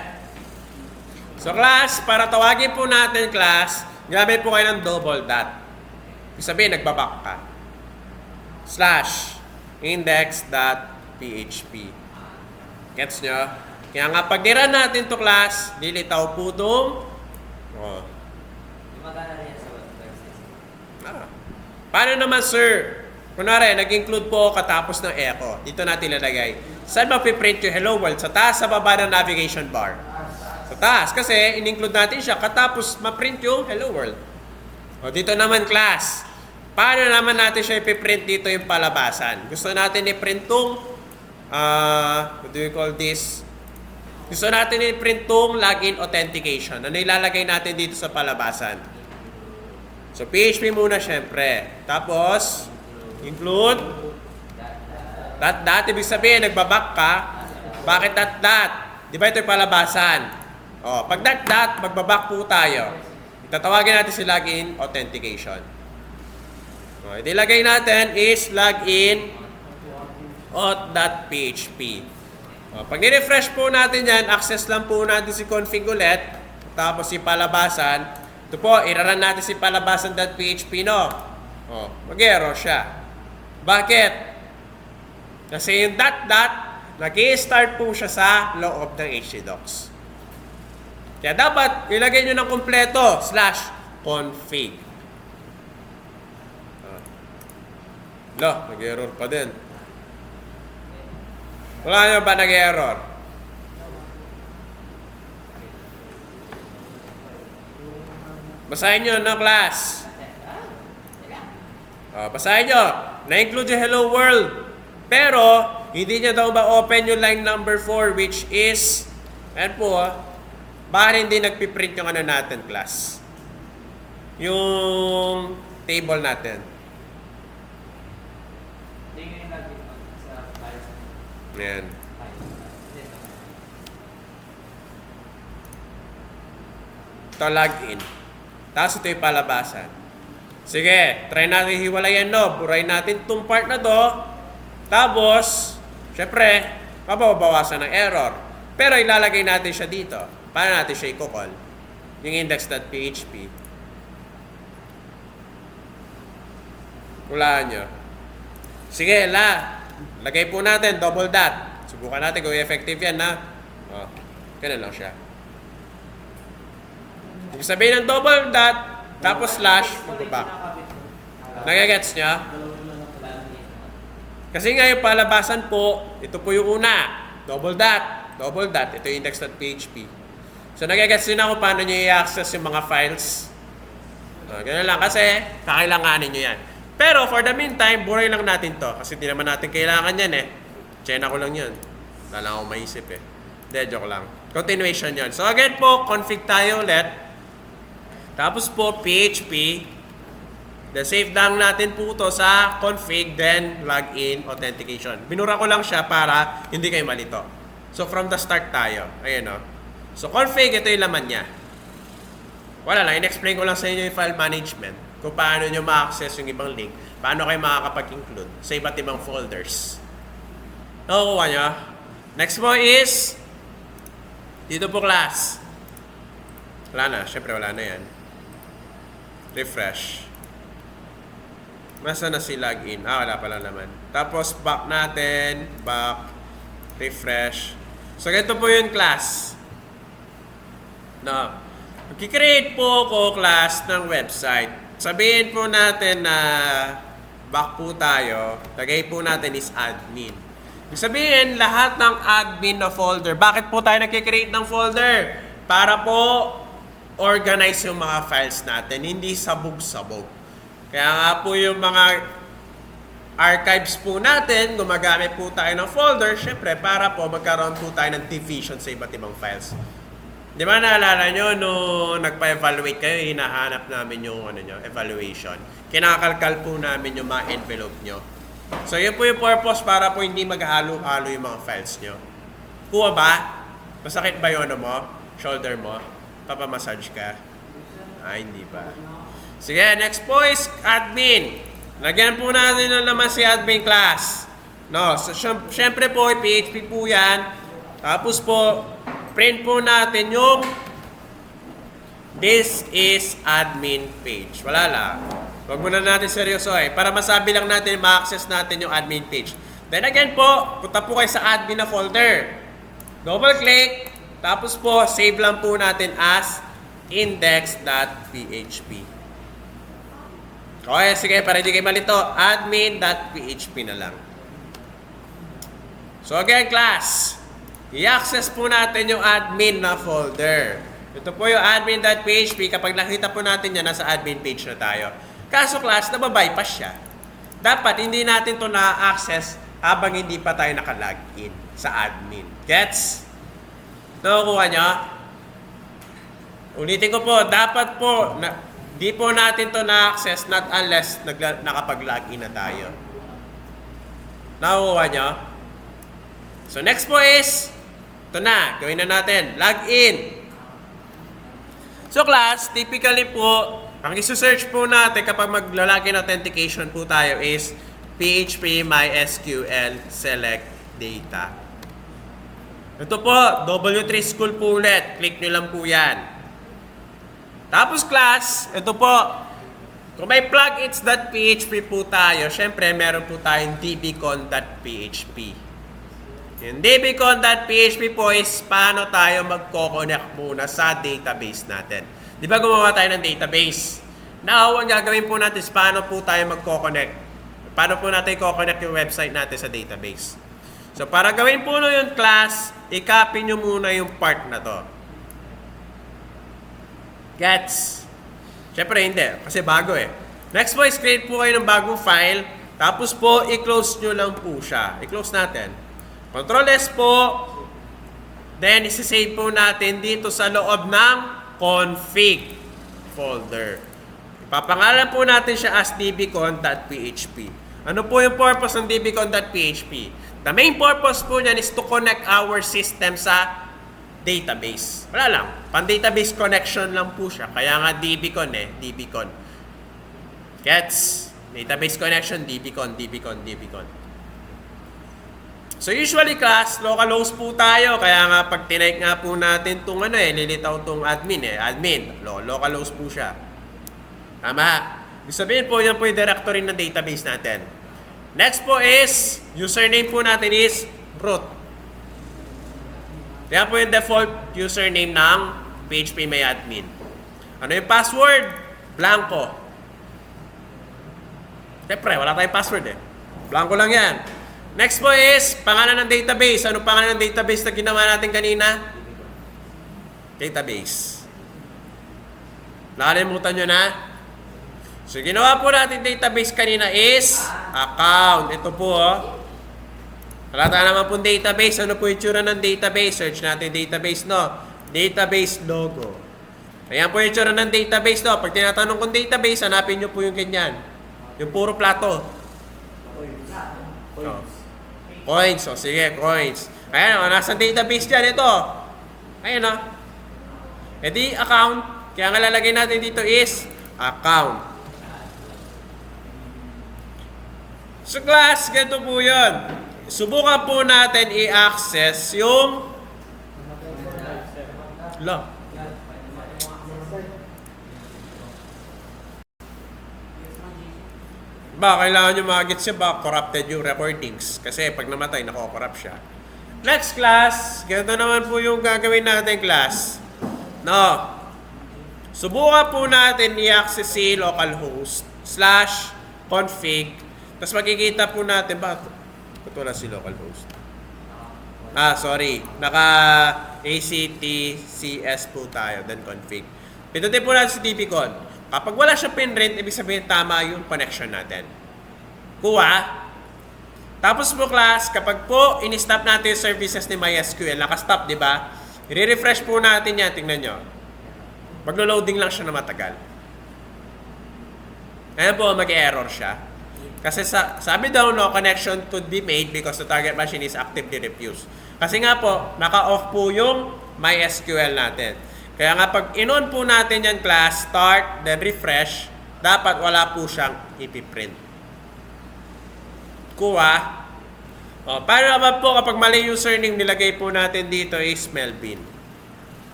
Speaker 1: So class, para tawagin po natin class, gamit po kayo ng double dot. Ibig sabihin, nagbaback ka. /index.php. Gets nyo? Kaya nga, pag nira natin to class, lilitaw po itong
Speaker 2: Magana rin sa website.
Speaker 1: Paano naman, sir? Kunwari, nag-include po katapos ng echo. Dito natin lalagay. Saan mapiprint yung hello world? Sa taas, sa baba ng navigation bar? Sa taas. Kasi, in-include natin siya katapos ma-print yung hello world. Dito naman, class. Paano naman natin siya ipiprint dito yung palabasan? Gusto natin i-print itong what do we call this? Gusto natin i-print itong login authentication. Ano ilalagay natin dito sa palabasan? So, PHP muna syempre. Tapos, include .dot. Ibig sabihin, nagbaback ka. Bakit .dot? Di ba ito yung palabasan? Pag .dot, magbaback po tayo. Itatawagin natin si login authentication. Ilagay natin is login auth.php. Pag ni-refresh po natin yan, access lang po natin si config ulit. Tapos si palabasan. Ito po, iraran natin si palabasan.php, no? Mag-error siya. Bakit? Kasi yung .dot, nag-i-start po siya sa loob ng htdocs. Kaya dapat, ilagay nyo ng kompleto, /config. Nag-error pa din. Wala nyo ba nag-error? Basahin nyo na class. Basahin nyo. Na-include yung hello world. Pero, hindi nyo daw ba-open yung line number 4 which is, ayan po bakit hindi nagpiprint yung ano natin, class? Yung table natin.
Speaker 2: Tingin natin sa files.
Speaker 1: Ayan. Ito login. Tapos ito yung palabasan. Sige, try natin hiwalayan, no? Burayin natin itong part na to. Tapos, syempre, mababawasan ng error. Pero ilalagay natin siya dito. Paano natin siya i-call? Yung index.php. Hulaan nyo. Sige, lagay po natin, double dot. Subukan natin kung effective yan, na. Ganun lang siya. Ibig sabihin ng double dot, tapos slash, magbaback. Nagagets niya? Kasi nga yung palabasan po, ito po yung una. Double dot, ito yung index.php. So nagagets din ako paano nyo i-access yung mga files. Ganun lang, kasi kakailanganin nyo yan. Pero for the meantime, buray lang natin to. Kasi hindi naman natin kailangan yan China ko lang yan. Wala lang akong maisip Hindi, joke lang. Continuation yan. So again po, config tayo ulit. Tapos po, PHP. Then save down natin po to sa config, then login, authentication. Binura ko lang siya para hindi kayo malito. So from the start tayo. Ayan So config, ito yung laman niya. Wala lang, in-explain ko lang sa inyo yung file management. Kung paano nyo ma-access yung ibang link. Paano kayo makakapag-include sa iba't ibang folders. Nakukuha nyo? Next mo is, dito po class. Wala na, syempre wala na yan. Refresh. Masa na si login? Wala pala naman. Tapos back natin, back, refresh. So ganito po yung class. Mag-create po ko class ng website. Sabihin po natin na back po tayo. Lagay po natin is admin. Ibig sabihin, lahat ng admin na folder. Bakit po tayo nag-create ng folder? Para po organize yung mga files natin, hindi sabog-sabog. Kaya nga po yung mga archives po natin, gumagamit po tayo ng folder, syempre para po magkaroon po tayo ng division sa iba't ibang files. Di ba naalala nyo, nung nagpa-evaluate kayo, hinahanap namin yung evaluation. Kinakalkal po namin yung mga envelope nyo. So yun po yung purpose para po hindi maghalo-halo yung mga files nyo. Kuha ba? Masakit ba yun mo? Shoulder mo? Papamassage ka? Hindi pa. Sige, next po is admin. Lagyan po natin na naman si admin class. So syempre po, PHP po yan. Tapos po, print po natin yung this is admin page. Wala lang. Huwag muna natin seryoso para masabi lang natin, ma-access natin yung admin page. Then again po, punta po kayo sa admin na folder. Double click. Tapos po, save lang po natin as index.php. Okay, sige, para hindi kayo malito, admin.php na lang. So again, class, i-access po natin yung admin na folder. Ito po yung admin.php. Kapag nakita po natin yan, nasa admin page na tayo. Kaso class, nababypass siya. Dapat hindi natin to na-access habang hindi pa tayo nakalogin sa admin. Gets? Nakukuha nyo? Ulitin ko po, dapat po, di po natin to na-access not unless nakapag-login na tayo. Nakukuha nyo? So next po is, ito na, gawin na natin, login. So class, typically po, ang iso-search po natin kapag mag-login authentication po tayo is PHP MySQL select data. Ito po, W3 School po ulit. Click nyo lang po yan. Tapos class, ito po. Kung may plugins.php po tayo, syempre meron po tayong dbcon.php. Yung dbcon.php po is paano tayo magko-connect muna sa database natin. Di ba gumawa tayo ng database? Now, ang gagawin po natin is paano po tayo magko-connect. Paano po natin i-connect yung website natin sa database. So, para gawin po yung class, i-copy nyo muna yung part na to. Gets? Siyempre hindi, kasi bago eh. Next po is create po kayo ng bagong file. Tapos po, i-close nyo lang po siya. I-close natin. Control S po. Then, isi-save po natin dito sa loob ng config folder. Ipapangalan po natin siya as dbcon.php. Ano po yung purpose ng dbcon.php? The main purpose po niyan is to connect our system sa database. Wala lang. Pan-database connection lang po siya. Kaya nga dbcon dbcon. Gets? Database connection, dbcon. So usually class, localhost po tayo. Kaya nga pag tinike nga po natin itong lilitaw itong admin. Localhost po siya. Tama. Ibig sabihin po, yan po yung directory ng database natin. Next po is, username po natin is root. Yan po yung default username ng phpMyAdmin. Ano yung password? Blanco. Siyempre, wala tayong password eh. Blanco lang yan. Next po is, pangalan ng database. Anong pangalan ng database na ginawa natin kanina? Database. Nakalimutan nyo na? So, ginawa po natin database kanina is account. Ito po, Wala tayo naman pong database. Ano po yung tsura ng database? Search natin database, no? Database logo. Ayan po yung tsura ng database, no? Pag tinatanong kong database, hanapin nyo po yung ganyan. Yung puro plato. Oh. Coins. O, sige, coins. Ayan, o, nasa database dyan. Ito. Ayan, o. E di, account. Kaya nga lalagay natin dito is account. So, class, ganito po yun. Subukan po natin i-access yung kailangan nyo mag-get siya corrupted yung recordings. Kasi pag namatay, nako-corrupt siya. Next class, ganito naman po yung gagawin natin class. No. Subukan po natin i-access si localhost /config. Tapos makikita po natin ba't wala si localhost? Naka ACTCS po tayo, then config. Pindutin po natin si dbcon. Kapag wala siya pinrint, ibig sabihin tama yung connection natin. Kuha. Tapos po class, kapag po in-stop natin yung services ni MySQL, naka-stop, di ba? I-refresh po natin yan, tingnan nyo. Maglo-loading lang siya na matagal. Ayan po, mag-error siya. Kasi sabi daw, no connection could be made because the target machine is actively refused. Kasi nga po, naka-off po yung MySQL natin. Kaya nga pag in-on po natin yan class, start, then refresh, dapat wala po siyang ipiprint. Kuha. Paano naman po kapag mali username nilagay po natin dito is Melvin.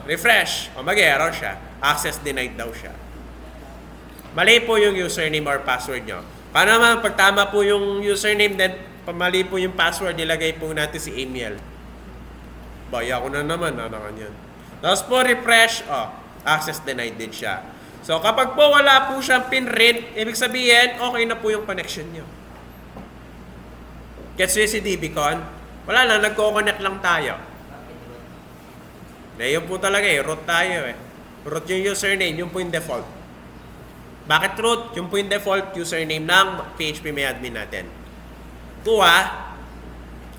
Speaker 1: Refresh. Mag-error siya. Access denied daw siya. Mali po yung username or password nyo. Paano naman pag tama po yung username then pamali po yung password, nilagay po natin si email. Baya ko na naman, yan. Tapos po refresh, access denied din siya. So kapag po wala po siyang pinrint, ibig sabihin, okay na po yung connection nyo. Gets nyo si dbcon? Wala lang, nagko-connect lang tayo. Yun po talaga root tayo Root yung username, yun po yung default. Bakit root? Yung po yung default username ng phpMyAdmin natin. Kuha.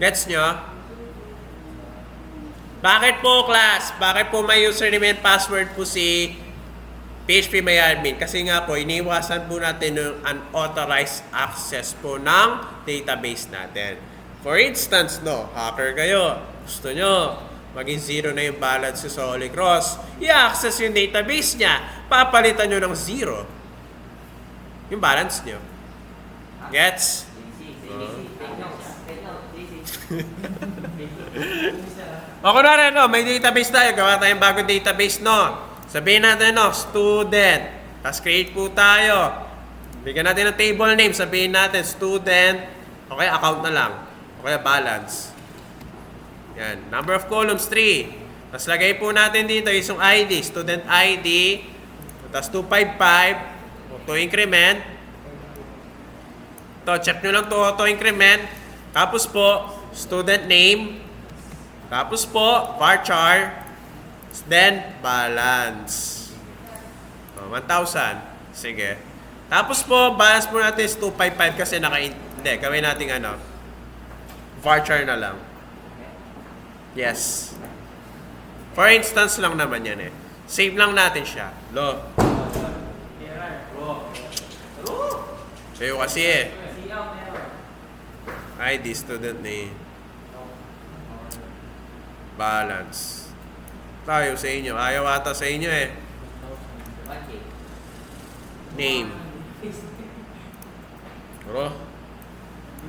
Speaker 1: Gets nyo? Bakit po class? Bakit po may username and password po si phpMyAdmin? Kasi nga po, iniwasan po natin yung unauthorized access po ng database natin. For instance, hacker kayo. Gusto nyo, maging zero na yung balance sa Holy Cross. I-access yung database niya. Papalitan nyo ng zero yung balance nyo. Gets? Ako na rin, may database tayo. Gawa tayong bagong database, Sabihin natin, student. Tapos create po tayo. Bigyan natin ng table name. Sabihin natin, student. Okay, account na lang. Okay, balance. Yan. Number of columns, 3. Tapos lagay po natin dito yung ID. Student ID. Tapos 255. Auto increment. Check nyo lang to auto increment. Tapos po, student name, tapos po, varchar, then balance. 1,000. Sige. Tapos po, balance po natin is 255 kasi hindi, gawin natin varchar na lang. Yes. For instance lang naman yan eh. Save lang natin siya. Lo. Sa'yo kasi eh. ID, student name. Balance. Tayo sa inyo. Ayaw ata sa inyo eh. Name. Bro.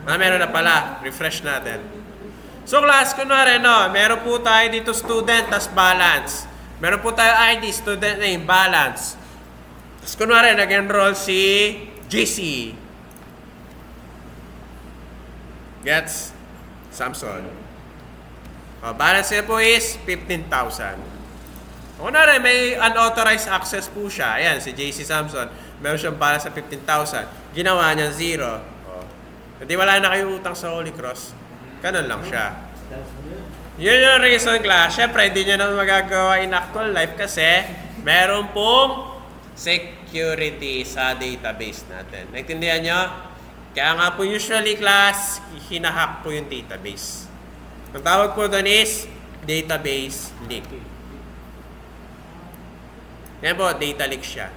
Speaker 1: Meron na pala. Refresh natin. So class, kunwari, meron po tayo dito student, tas balance. Meron po tayo ID, student name, balance. Tas kunwari, nag-enroll si JC. Gets? Samson. Balance niya po is 15,000. Kunwari, may unauthorized access po siya. Ayan, si JC Samson. Meron siyang balance sa 15,000. Ginawa niya 0. Hindi wala na kayong utang sa Holy Cross. Ganun lang siya. Yun yung reason, class. Siyempre, hindi nyo naman magagawa in actual life kasi meron pong security sa database natin. Naintindihan nyo? Kaya nga po usually, class, hinahack po yung database. Ang tawag po doon is database leak. Yan po, data leak siya.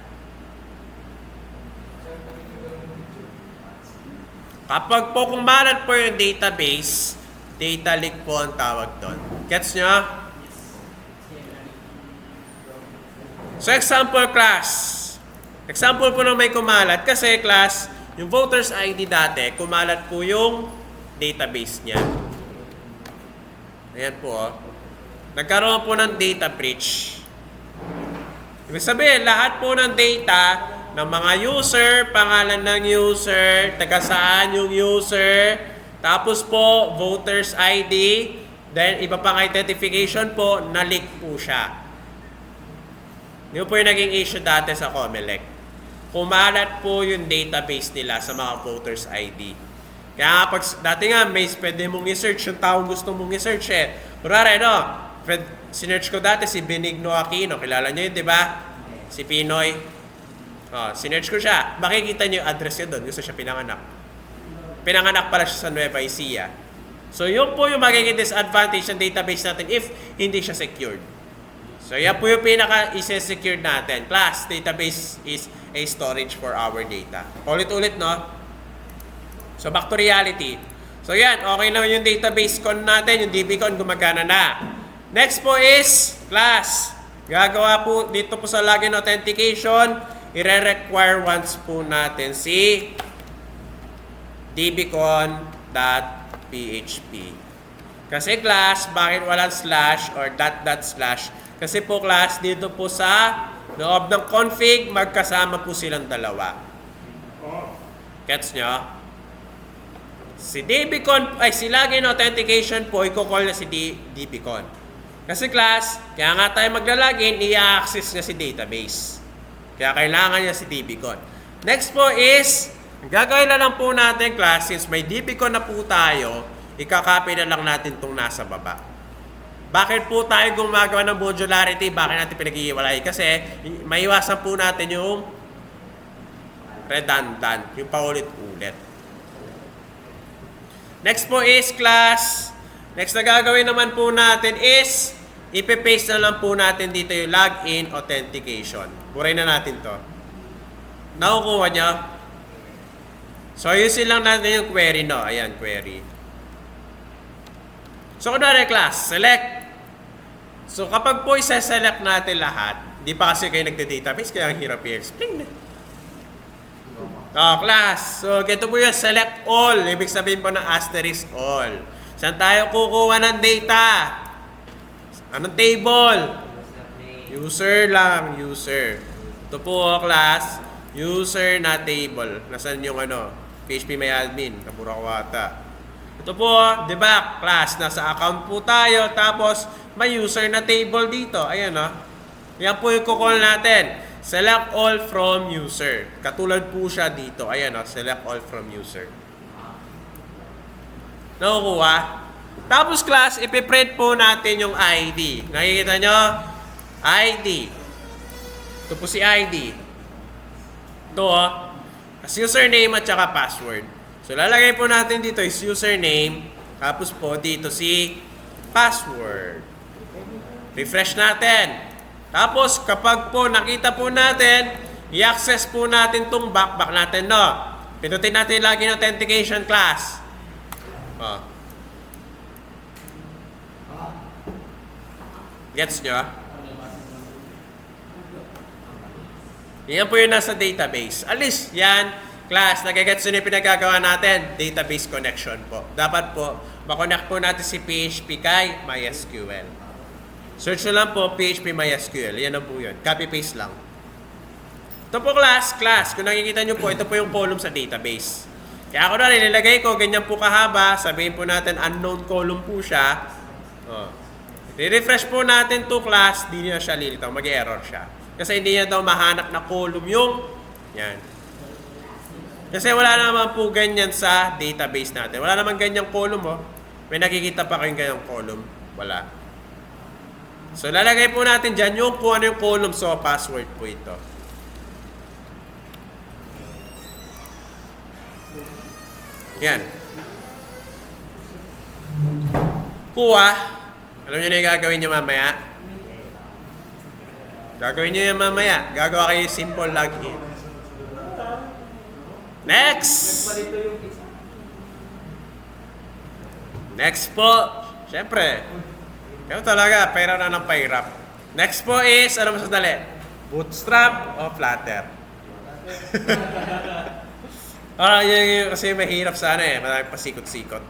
Speaker 1: Kapag po kumalat po yung database, data leak po ang tawag doon. Gets nyo? So example class. Example po nung may kumalat. Kasi class, yung voters ID dati, kumalat po yung database niya. Ayan po. Nagkaroon po ng data breach. Ibig sabihin, lahat po ng data ng mga user, pangalan ng user, taga saan yung user, tapos po, voters ID, then iba pang identification po, na-leak po siya. Yun po yung naging issue dati sa Comelec. Kumalat po yung database nila sa mga voters ID. Kaya pag dati nga, may pwede mong i-search yung taong gusto mong i-search eh. Kurare, sinearch ko dati si Benigno Aquino. Kilala niyo yun, di ba? Si Pinoy. Sinearch ko siya. Makikita niyo yung address niya doon. Gusto siya pinanganak. Pinanganak pala siya sa Nueva Ecija. So, yun po yung magiging disadvantage ng database natin if hindi siya secured. So, yan po yung pinaka-secured natin. Class, database is a storage for our data. Ulit-ulit, no? So, back to reality. So, yan. Okay na yung database con natin. Yung DBCon gumagana na. Next po is, class, gagawa po dito po sa login authentication, i-require once po natin si dbcon.php. Kasi class, bakit walang slash or dot slash? Kasi po class, dito po sa loob ng config, magkasama po silang dalawa. Gets nyo? Si si login authentication po, i-call na si dbcon. Kasi class, kaya nga tayo maglalagin, i-access niya si database. Kaya kailangan niya si dbcon. Next po is, gagawin na lang po natin class, since may dbcon na po tayo, ikakopy na lang natin itong nasa baba. Bakit po tayo gumagawa ng modularity? Bakit natin pinag-iwalay? Kasi maiwasan po natin yung redundant, yung paulit-ulit. Next po is class, next na gagawin naman po natin is, ipe-paste na lang po natin dito yung login authentication. Buray na natin to. Nakukuha nyo? So, ayusin lang natin yung query, no? Ayan, query. So, kunwari class, select. So, kapag po isa-select natin lahat, di pa kasi kayo nagde-database, kaya ang hirap i-explain. Class. So, ito po yung select all. Ibig sabihin po ng asterisk all. Saan tayo kukuha ng data? Anong table? User lang, user. Ito po, class, user na table. Nasaan yung PHP may admin, kapura ko ata. Ito po, di ba, class, nasa account po tayo, tapos may user na table dito. Ayan, yan po yung kukul natin. Select all from user. Katulad po siya dito. Ayan, select all from user. Nakukuha? Tapos class, ipiprint po natin yung ID. Nakikita nyo? ID. Ito po si ID. Ito as username at saka password. So lalagay po natin dito is username. Tapos po dito si password. Refresh natin. Tapos kapag po nakita po natin, i-access po natin itong back natin, no? Pindutin natin lagi ng authentication class. Gets nyo? Yan po yung nasa database. At least, yan, class, nagagets nyo yung pinagagawa natin. Database connection po. Dapat po, makonect po natin si PHP kay MySQL. Search nyo lang po, PHP MySQL. Yan na po yun. Copy-paste lang. Ito po class. Kung nakikita nyo po, ito po yung column sa database. Kaya ako na nilagay ko, ganyan po kahaba. Sabihin po natin, unknown column po siya. I-refresh po natin to class, di niya siya lilitaw, mag-error siya. Kasi hindi niya daw mahanap na column yung, yan. Kasi wala naman po ganyan sa database natin. Wala naman ganyang column, May nakikita pa kayong ganyang column. Wala. So, lalagay po natin dyan yung kung ano yung column. So, password po ito. Yan. Kuha. Alam nyo na yung gagawin nyo mamaya? Gagawin nyo yan mamaya. Gagawa kayo simple login. Next! Next po. Siyempre. Kaya talaga, pahirap na ng pahirap. Next po is, ano mas madali? Bootstrap o Flutter? Yun, kasi mahirap sana marami pasikot-sikot.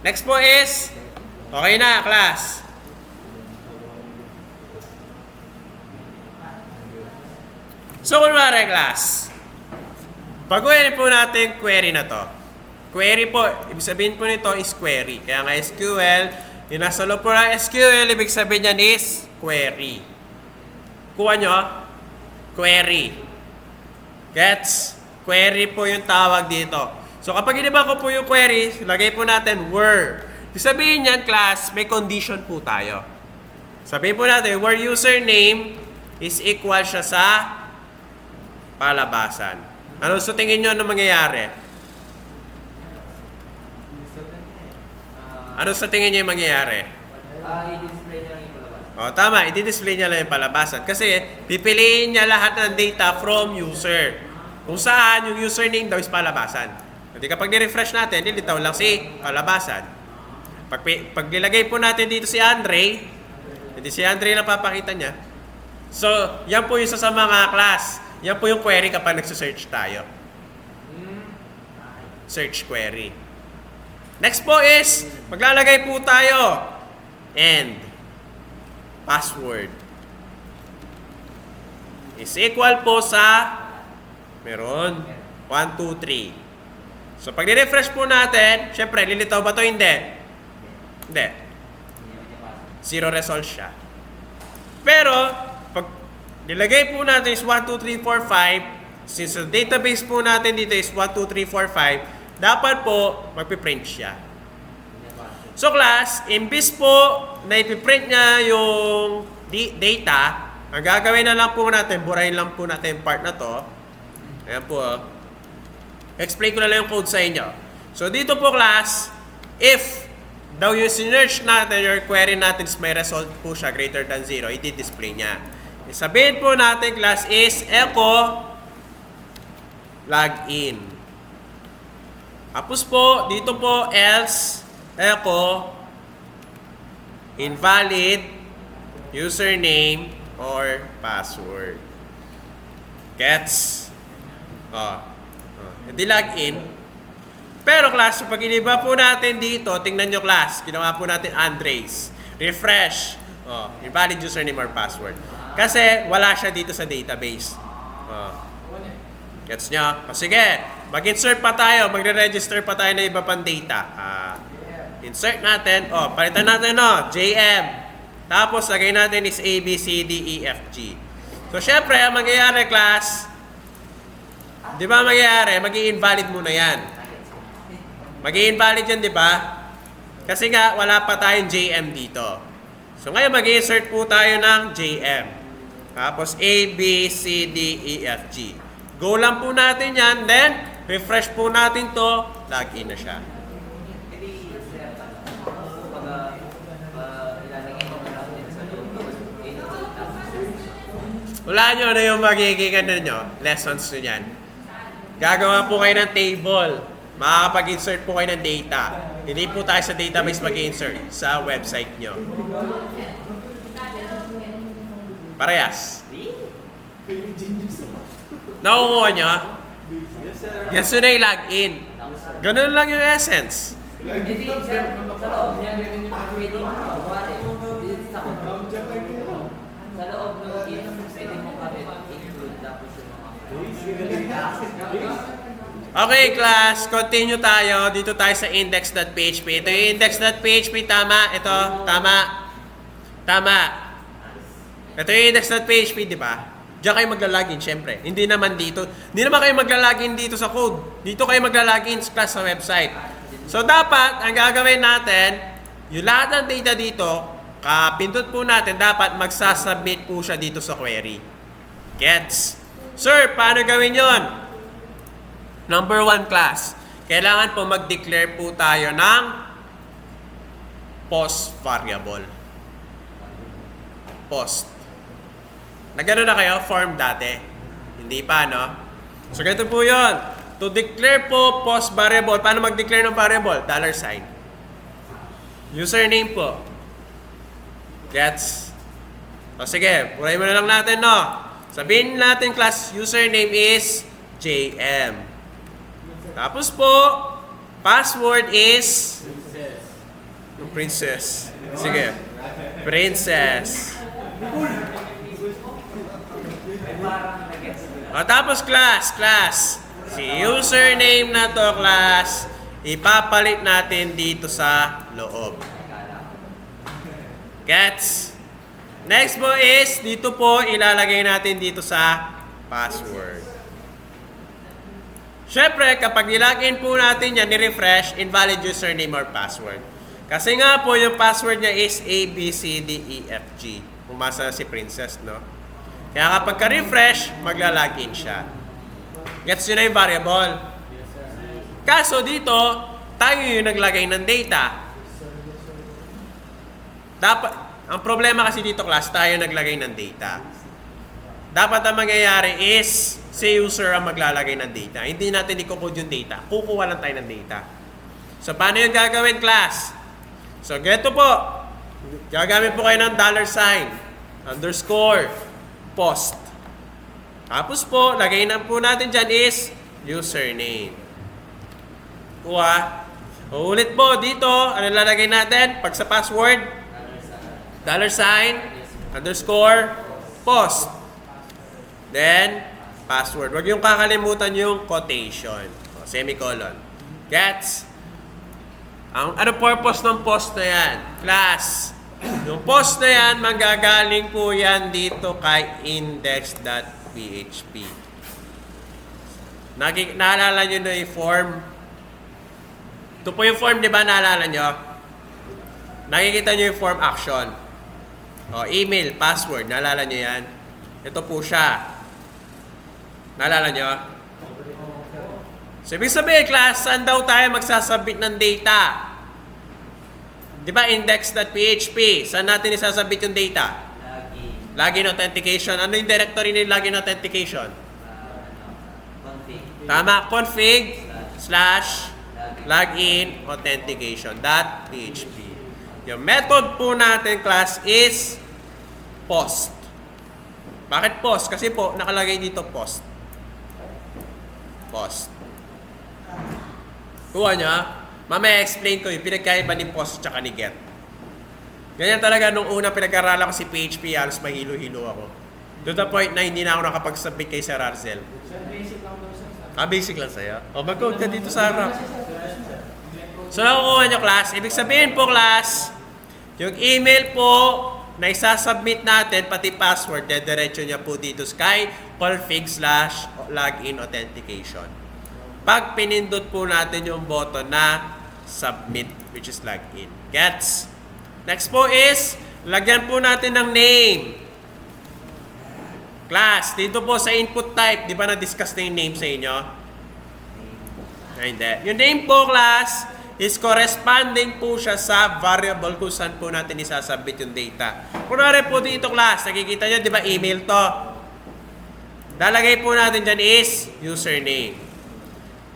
Speaker 1: Next po is, okay na, class. So, kunwari, class. Pag-query po natin query na to. Query po, ibig sabihin po nito is query. Kaya nga SQL, yung nasa loob po ng SQL, ibig sabihin niyan is query. Kuha nyo, query. Gets? Query po yung tawag dito. So, kapag iniba ko po yung query, lagay po natin where. Ibig sabihin niyan, class, may condition po tayo. Sabihin po natin, where username is equal siya sa palabasan. Ano sa tingin nyo ano mangyayari? Ano sa tingin nyo yung mangyayari?
Speaker 2: I-display niya lang yung palabas.
Speaker 1: Tama, i-display niya lang yung palabasan. Kasi pipiliin niya lahat ng data from user. Kung saan yung username daw is palabasan. Hindi kapag ni-refresh natin, nilitaw lang si palabasan. Pag nilagay po natin dito si Andre, hindi si Andre na papakita niya. So, yan po yung sa mga class. Yan po yung query kapag nagsisearch tayo. Search query. Next po is, maglalagay po tayo and password is equal po sa meron 1, 2, 3. So, pag ni-refresh po natin, syempre, lilitaw ba ito? Hindi. Hindi. Zero result siya. Pero, pag nilagay po natin is 1, 2, 3, 4, 5, since the database po natin dito is 1, 2, 3, 4, 5, dapat po magpiprint siya. So class, imbis po na ipiprint niya yung data, ang gagawin na lang po natin, burahin lang po natin yung part na to. Ayan po. Explain ko na lang yung code sa inyo. So dito po class, if daw yung sinearch natin, your query natin is may result po siya greater than 0, i-display niya. Sabihin po natin class is echo login. Tapos po, dito po else echo invalid username or password. Gets? Hindi login. Pero class, pag iniba po natin dito, tingnan nyo class, ginawa po natin Andres. Refresh. Invalid username or password. Kasi wala siya dito sa database. Gets nyo? Sige, mag-insert pa tayo, magre-register pa tayo ng iba pang data. Insert natin, palitan natin JM. Tapos, lagay natin is A, B, C, D, E, F, G. So, syempre, ang mangyayari, class, di ba mangyayari? Mag-i-invalid muna yan. Mag-i-invalid yan, di ba? Kasi nga, wala pa tayong JM dito. So ngayon, mag-insert po tayo ng JM. Tapos A, B, C, D, E, F, G. Go lang po natin yan. Then, refresh po natin to. Login na siya.
Speaker 2: Hindi, sir, pag ilalagay mo na natin sa loob,
Speaker 1: Wala nyo na yung magiging lessons nyo yan. Gagawa po kayo ng table. Makakapag-insert po kayo ng data. Hindi po tayo sa database mag-insert sa website nyo. Parehas. Nakukuha nyo? Yan so na yung login. Ganun lang yung essence.
Speaker 2: Hindi, sir, sa loob niya, pwede mo kuwari, sa loob ng game, pwede mo kami include tapos yung mga
Speaker 1: Okay class, continue tayo. Dito tayo sa index.php. Ito yung index.php, tama? Ito, tama? Tama. Ito yung index.php, di ba? Diyan kayo maglalagin, syempre. Hindi naman dito. Hindi naman kayo maglalagin dito sa code. Dito kayo maglalagin class sa website. So dapat, ang gagawin natin, yung lahat ng data dito, kapindot po natin, dapat magsasubmit po siya dito sa query. Gets? Sir, paano gawin yon? Number 1 class. Kailangan po mag-declare po tayo ng post variable. Post. Nagano na kayo? Form dati. Hindi pa, no? So, ganito po yun. To declare po post variable. Paano mag-declare ng variable? $sign. Username po. Gets? O sige, pulay mo na lang natin, no? Sabihin natin class username is JM. Tapos po, password is princess. Sige. Princess. O, tapos class. Si username na to, class, ipapalit natin dito sa loob. Gets? Next po is, dito po, ilalagay natin dito sa password. Siyempre, kapag nilagin po natin yan, ni-refresh, invalid username or password. Kasi nga po, yung password niya is A, B, C, D, E, F, G. Pumasa na si Princess, no? Kaya kapag ka-refresh, maglalagin siya. Gets nyo na yung variable? Kaso dito, tayo yung naglagay ng data. Dapat, ang problema kasi dito, class, tayo naglagay ng data. Dapat ang mangyayari is, si user ang maglalagay ng data. Hindi natin i-code yung data. Kukuha lang tayo ng data. So, paano yung gagawin, class? So, ganito po. Gagamit po kayo ng $, underscore, post. Tapos po, lagay na po natin dyan is username. Kuha. Ulit po, dito, ano lalagay natin? Pag sa password, $, underscore, post. Then, password. Huwag yung kakalimutan yung quotation. O, semicolon. Gets? Ano purpose ng post na yan? Class. Yung post na yan, manggagaling po yan dito kay index.php. Naalala nyo na yung form? Ito po yung form, di ba? Naalala nyo? Nakikita nyo yung form action. O, email, password. Naalala nyo yan? Ito po siya. Naalala nyo? So, ibig sabihin, class, saan daw tayo magsasubmit ng data? Di ba, index.php? Saan natin isasubmit yung data? Login authentication. Ano yung directory ni login authentication? Tama, config / login authentication.php. Yung method po natin, class, is post. Bakit post? Kasi po, nakalagay dito post. Post. Kuha niya. Mamaya explain ko yung pinagkaiba ni post at ni get. Ganyan talaga nung una pinag-aralan ko si PHP, halos mahilo-hilo ako. To the point na hindi na ako nakapag-submit kay Sir Arzel. Basic lang sa'yo. O, mag-code ka dito sa harap. So, nakukuha niyo, class. Ibig sabihin po, class, yung email po na isasubmit natin, pati password, diretso niya po dito sa config / login authentication. Pag pinindot po natin yung button na submit, which is login. Gets? Next po is, lagyan po natin ng name. Class, dito po sa input type, di ba na-discuss na yung name sa inyo? Hindi. Yung name po, class, is corresponding po siya sa variable kung saan po natin isasubmit yung data. Kunwari po dito, class, nakikita nyo, di ba email to? Lalagay po natin dyan is username.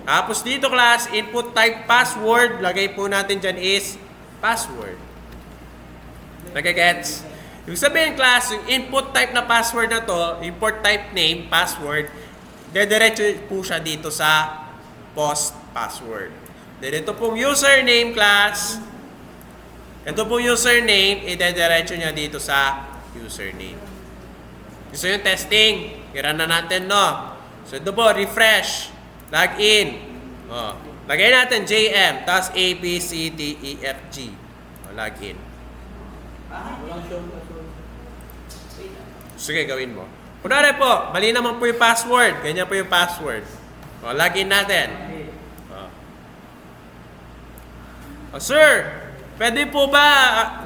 Speaker 1: Tapos dito, class, input type password, lagay po natin dyan is password. Nagagets? Yung sabihin, class, yung input type na password na to, import type name, password, dediretso po siya dito sa post password. Then ito pong username, class. Ito pong username, idediretso niya dito sa username. Gusto yung testing. Kira na natin, no? So ito po, refresh. Login. Oh. Lagay natin JM, tapos A, B, C, D, E, F, G. Oh, login. Sige, gawin mo. Kunwari po, mali naman po yung password. Ganyan po yung password. O, login natin. O, sir, pwede po ba,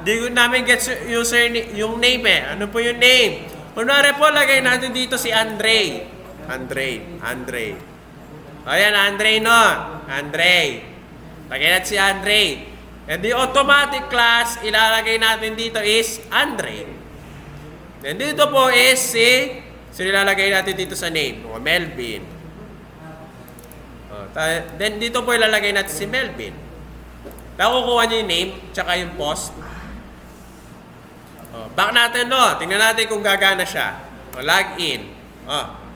Speaker 1: di ko namin get user yung name eh. Ano po yung name? Kunwari po, lagay natin dito si Andre. Andre. Ayan, Andre no. Andre. Lagay natin si Andre. And the automatic class, ilalagay natin dito is Andre. Then dito po is so ilalagay natin dito sa name, Melvin. Then dito po ilalagay natin si Melvin. Nakukuha niyo yung name, tsaka yung post. Back natin, no? Tingnan natin kung gagana siya. Login.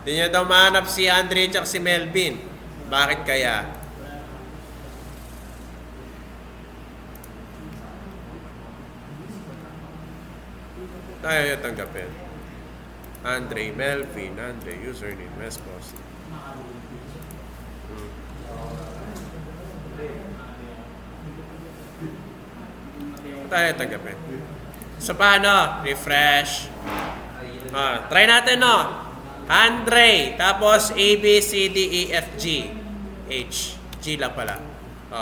Speaker 1: Hindi niya daw mahanap si Andre tsaka si Melvin. Bakit kaya? Tayo yung tanggapin. Andre, Melvin, Andre, username, post. Tayo tanggapin. So, paano? Refresh. Try natin, no? Andre. Tapos, A, B, C, D, E, F, G. H. G lang pala.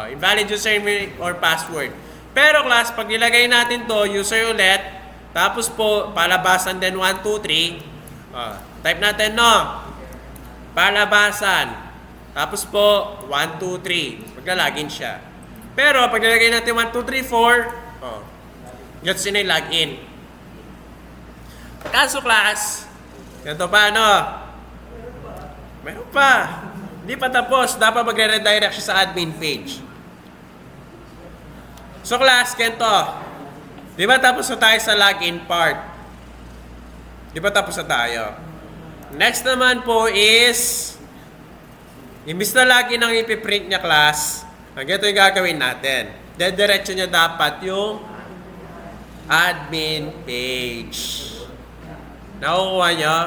Speaker 1: Invalid username or password. Pero, class, pag nilagay natin to, user ulit, tapos po, palabasan din 1, 2, 3. Type natin, no? Palabasan. Tapos po, 1, 2, 3. Maglalagin siya. Pero, pag nilagay natin 1, 2, 3, 4, gets yun yung login. Kaso, class, ganito pa, no? Meron pa. Hindi pa tapos. Dapat magre-redirect siya sa admin page. So, class, ganito. Di ba tapos na tayo sa login part? Di ba tapos na tayo? Next naman po is, imbis na login ang ipiprint niya, class, ganito yung gagawin natin. Dediretso niya dapat yung admin page. Nakukuha niyo?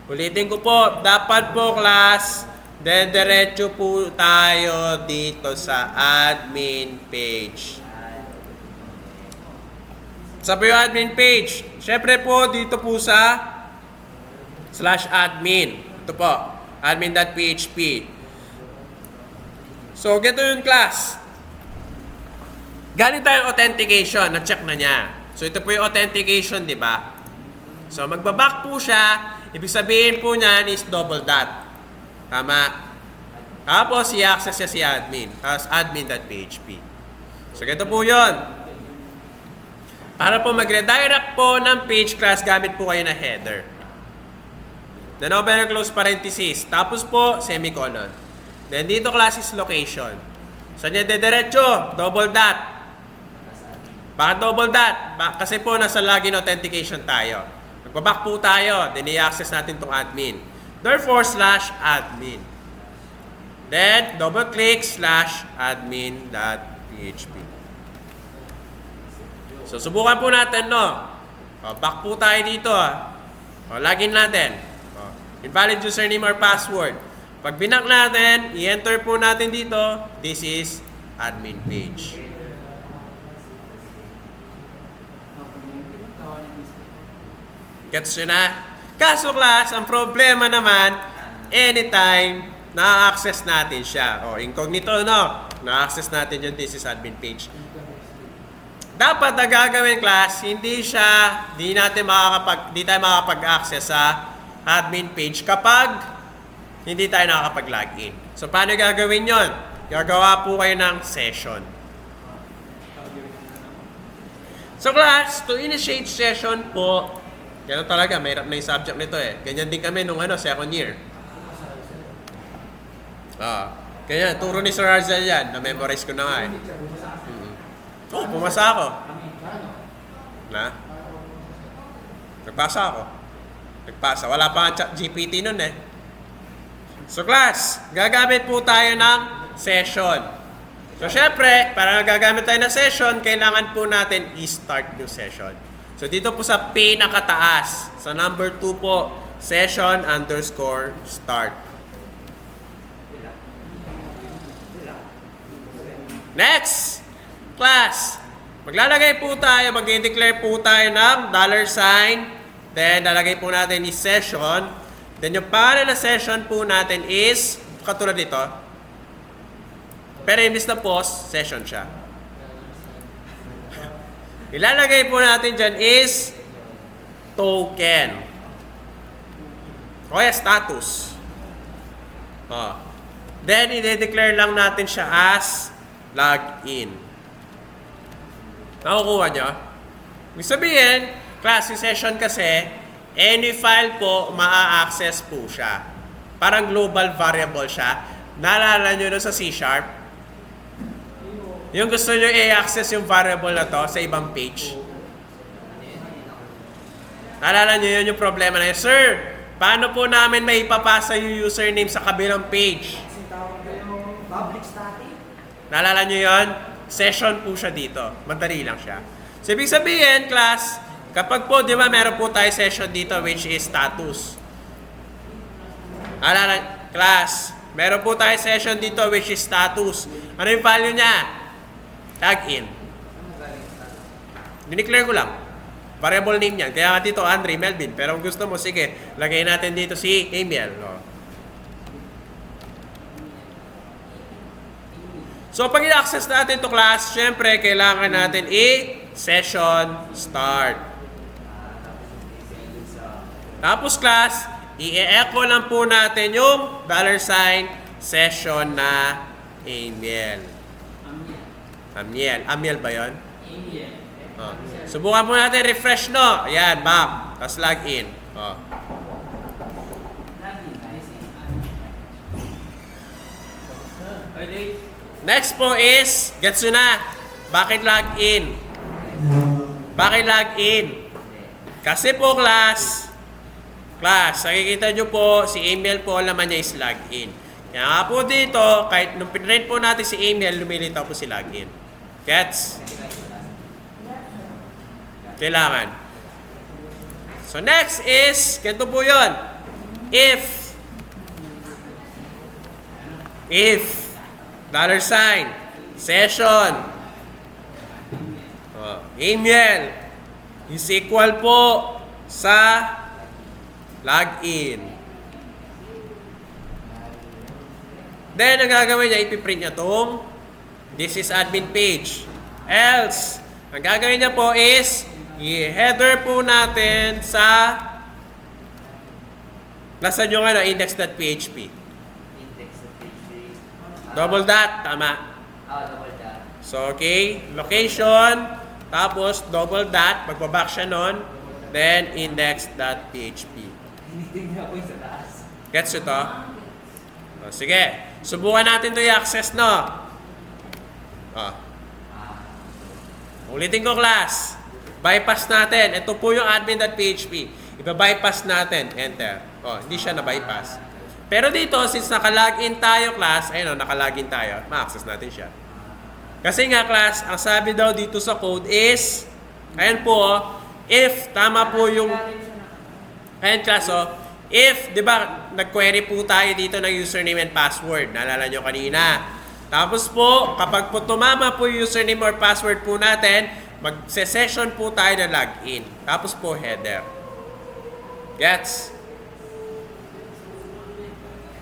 Speaker 1: Ulitin ko po, dapat po, class, dediretso po tayo dito sa admin page. Sa po yung admin page. Siyempre po, dito po sa /admin. Ito po, admin.php. So, ganito yung class. Galing tayong authentication, na-check na niya. So, ito po yung authentication, di ba? So, magbaback po siya. Ibig sabihin po niyan is double dot. Tama. Tapos, i-access siya si admin. Tapos, admin.php. So, ganito po yun. Para po mag-redirect po ng page, class, gamit po kayo na header. Then, open and close parenthesis. Tapos po, semicolon. Then, dito, class, is location. So, niya dediretso, double dot. Bakit double dot? Kasi po, nasa login authentication tayo. Magbaback po tayo. Then, i-access natin itong admin. Therefore, /admin. Then, double click /admin.php. So, subukan po natin, no? Back po tayo dito, login natin. Invalid username or password. Pag binak natin, i-enter po natin dito, this is admin page. Gets nyo na? Kaso, class, ang problema naman, anytime na-access natin siya. O, incognito, no? Na-access natin yung thesis admin page. Dapat na gagawin, class, hindi tayo makakapag-access sa admin page kapag hindi tayo nakakapag-login. So, paano gagawin yon? Gagawa po kayo ng session. So, class, to initiate session po, gano'n talaga, mahirap na yung subject nito eh. Ganyan din kami nung second year. Kaya turo ni Sir Arzal yan, na-memorize ko na nga eh. Pumasa ako. Nagpasa ako. Wala pa ang chat GPT nun eh. So class, gagamit po tayo ng session. So syempre, para gagamit tayo ng session, kailangan po natin i-start new session. So dito po sa pinakataas, sa number 2 po, session_start. Next, class, maglalagay po tayo, mag-declare po tayo ng $sign, then lalagay po natin is session, then yung pangalan na session po natin is, katulad dito, pero imbis na post, session siya. Ilalagay po natin dyan is token. O status. Then, i-declare lang natin siya as login. Nakukuha nyo? Ibig sabihin, class session kasi, any file po, maa-access po siya. Parang global variable siya. Naalala nyo sa C#? Yung gusto nyo i-access yung variable na to sa ibang page. Naalala nyo yun yung problema na yun. Sir, paano po namin may ipapasa yung username sa kabilang page?
Speaker 2: Public static.
Speaker 1: Naalala nyo yun? Session po siya dito. Madali lang siya. So, ibig sabihin, class, kapag po, di ba, meron po tayo session dito which is status. Naalala, class, meron po tayo session dito which is status. Ano yung value niya? Login. Dineclare ko lang. Variable name niyan. Kaya dito, Andre, Melvin. Pero kung gusto mo, sige, lagay natin dito si Emil. So, pag i-access natin to class, syempre, kailangan natin i-session start. Tapos, class, i-echo lang po natin yung $sign session na Amiel. Amiel ba yun? Subukan po natin refresh, no? Ayan, back. Tapos login. Next po is, gets nyo na. Bakit login? Bakit login? Kasi po, class, nakikita nyo po, si email po naman niya is login. Kaya nga po dito, kahit nung pinrint po natin si email, lumilitaw po si login. Gets? Kailangan. So next is, ganito po yun. If $sign, session, email is equal po sa login. Then, ang gagawin niya, ipiprint niya itong this is admin page. Else, ang gagawin niya po is i-header po natin sa nasa yung index.php. Double dot, tama.
Speaker 2: Double dot.
Speaker 1: So, okay, location, tapos double dot, magbaback siya nun, then index.php.
Speaker 2: Hinitignan ko yung sa taas.
Speaker 1: Gets ito? Sige, subukan natin ito i-access, no? Ulitin ko, class. Bypass natin. Ito po yung admin.php. Iba-bypass natin. Enter. Hindi siya na-bypass. Pero dito, since naka-login tayo, class, ayun, naka-login tayo, ma-access natin siya. Kasi nga, class, ang sabi daw dito sa code is, ayan po, if, tama po yung, ayan, class, if, di ba, nag-query po tayo dito ng username and password, naalala nyo kanina. Tapos po, kapag po tumama po yung username or password po natin, mag-session po tayo na login. Tapos po, header. Gets?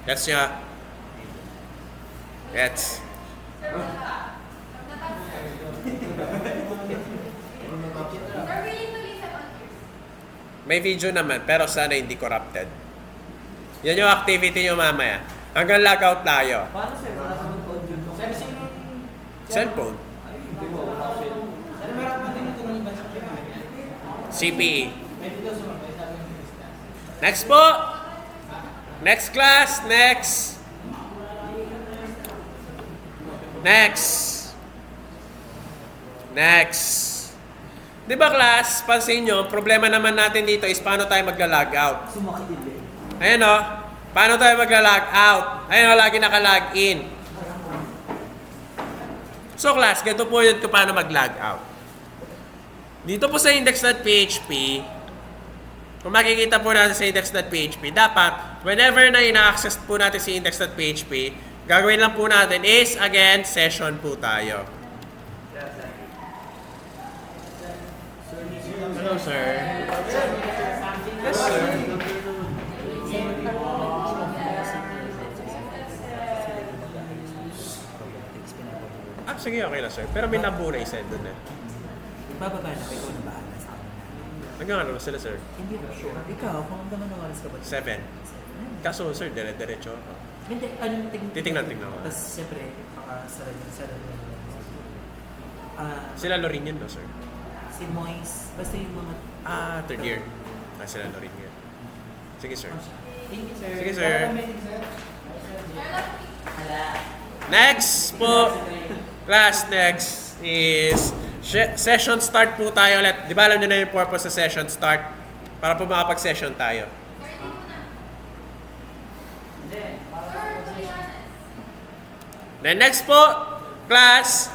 Speaker 1: Gets nyo? Gets? May video naman, pero sana hindi corrupted. Yan yung activity nyo mamaya. Hanggang logout tayo.
Speaker 2: Paano sir? Wala sa code yun. Sir, sino?
Speaker 1: Cellphone.
Speaker 2: Ay, hindi ko. Wala ko yun. Sir, meron pa din ito ng iba sa
Speaker 1: CPE.
Speaker 2: May video sa mga sabi ng Krista.
Speaker 1: Next po! Next class! Next! Next! Next! Di ba class, pansin nyo, problema naman natin dito is paano tayo magla-log out.
Speaker 2: Sumakit din.
Speaker 1: Ayan o, paano tayo magla-log out? Ayan o, lagi naka-log in. So class, ganito po yun kung paano mag-log out. Dito po sa index.php, kung makikita po natin sa index.php, dapat, whenever na ina-access po natin si index.php, gagawin lang po natin is, again, session po tayo. Hello, sir. Yes, sir. Ah, sige, okay lang, sir. Pero may nabura isa doon eh.
Speaker 3: Bababa na, ikaw na bahala sa akin.
Speaker 1: Hanggang ano sila, sir?
Speaker 3: Hindi ko sure. Ikaw, kung hanggang anong oras ka ba?
Speaker 1: 7. Kaso, sir, dire-diretso ako.
Speaker 3: Hindi,
Speaker 1: Titingnan ko.
Speaker 3: Tapos, siyempre, sarado na.
Speaker 1: Sila Lorin no, sir?
Speaker 3: Si Moise, basta yung mga...
Speaker 1: Ah, third year. Ah, sila Lorin yan. Sige, sir.
Speaker 3: Thank you, sir.
Speaker 1: Sige, sir.
Speaker 3: Hala.
Speaker 1: Next po, class, next is session start po tayo ulit. Di ba alam nyo na yung purpose sa session start? Para po makapag-session tayo. Then next po, class.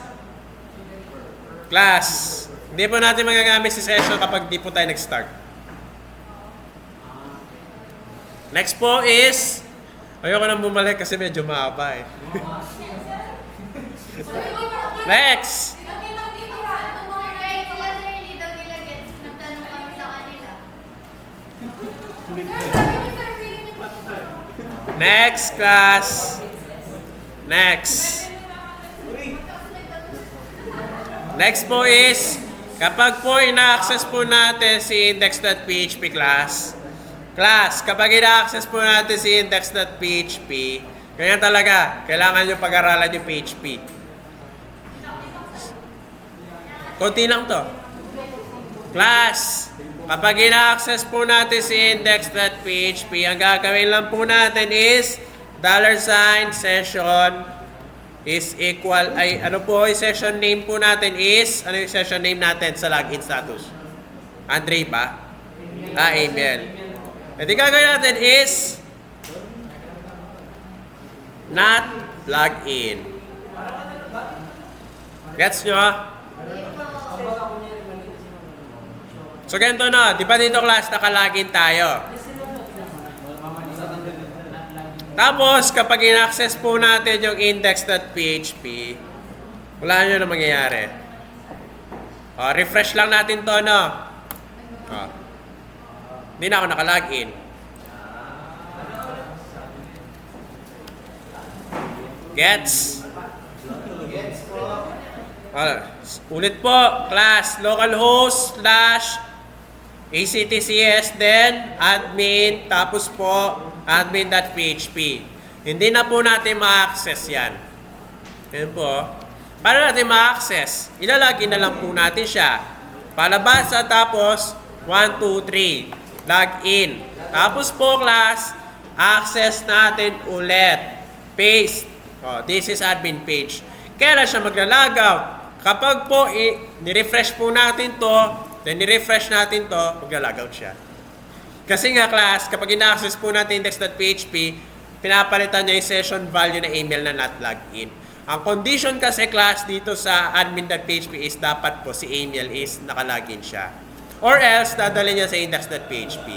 Speaker 1: Hindi po natin magagamit si session kapag di po tayo nag-start. Next po is, ayoko nang bumalik kasi medyo mahaba eh. Next! Next class. Next. Next po is, kapag po ina-access po natin si index.php class, kapag ina-access po natin si index.php, ganyan talaga, kailangan nyo pag-aralan yung PHP. Konti lang to. Class, kapag ina-access po natin si index.php, ang gagawin lang po natin is $session is equal, ay ano po yung session name po natin is, ano yung session name natin sa login status? Andre ba? Ah, email. E di gagawin natin is not login. Gets nyo? So ganito na, di ba dito class nakalagin tayo? Tapos, kapag in-access po natin yung index.php, wala nyo na mangyayari. Refresh lang natin to, no? Hindi na ako nakalagin. Gets? Ulit po, class, localhost /ACTCS, then admin, tapos po, admin.php. Hindi na po natin ma-access yan. Yan po. Para natin ma-access, ilalagin na lang po natin siya. Palabasa, tapos 1, 2, 3. Login. Tapos po class, access natin ulit. Paste. This is admin page. Kailan siya magla-logout? Kapag po ni-refresh po natin to, then ni-refresh natin to, magla-logout siya. Kasi nga class, kapag ina-access po natin index.php, pinapalitan niya yung session value na email na not logged in. Ang condition kasi class dito sa admin.php is dapat po si email is nakalagin siya. Or else, dadali niya sa index.php.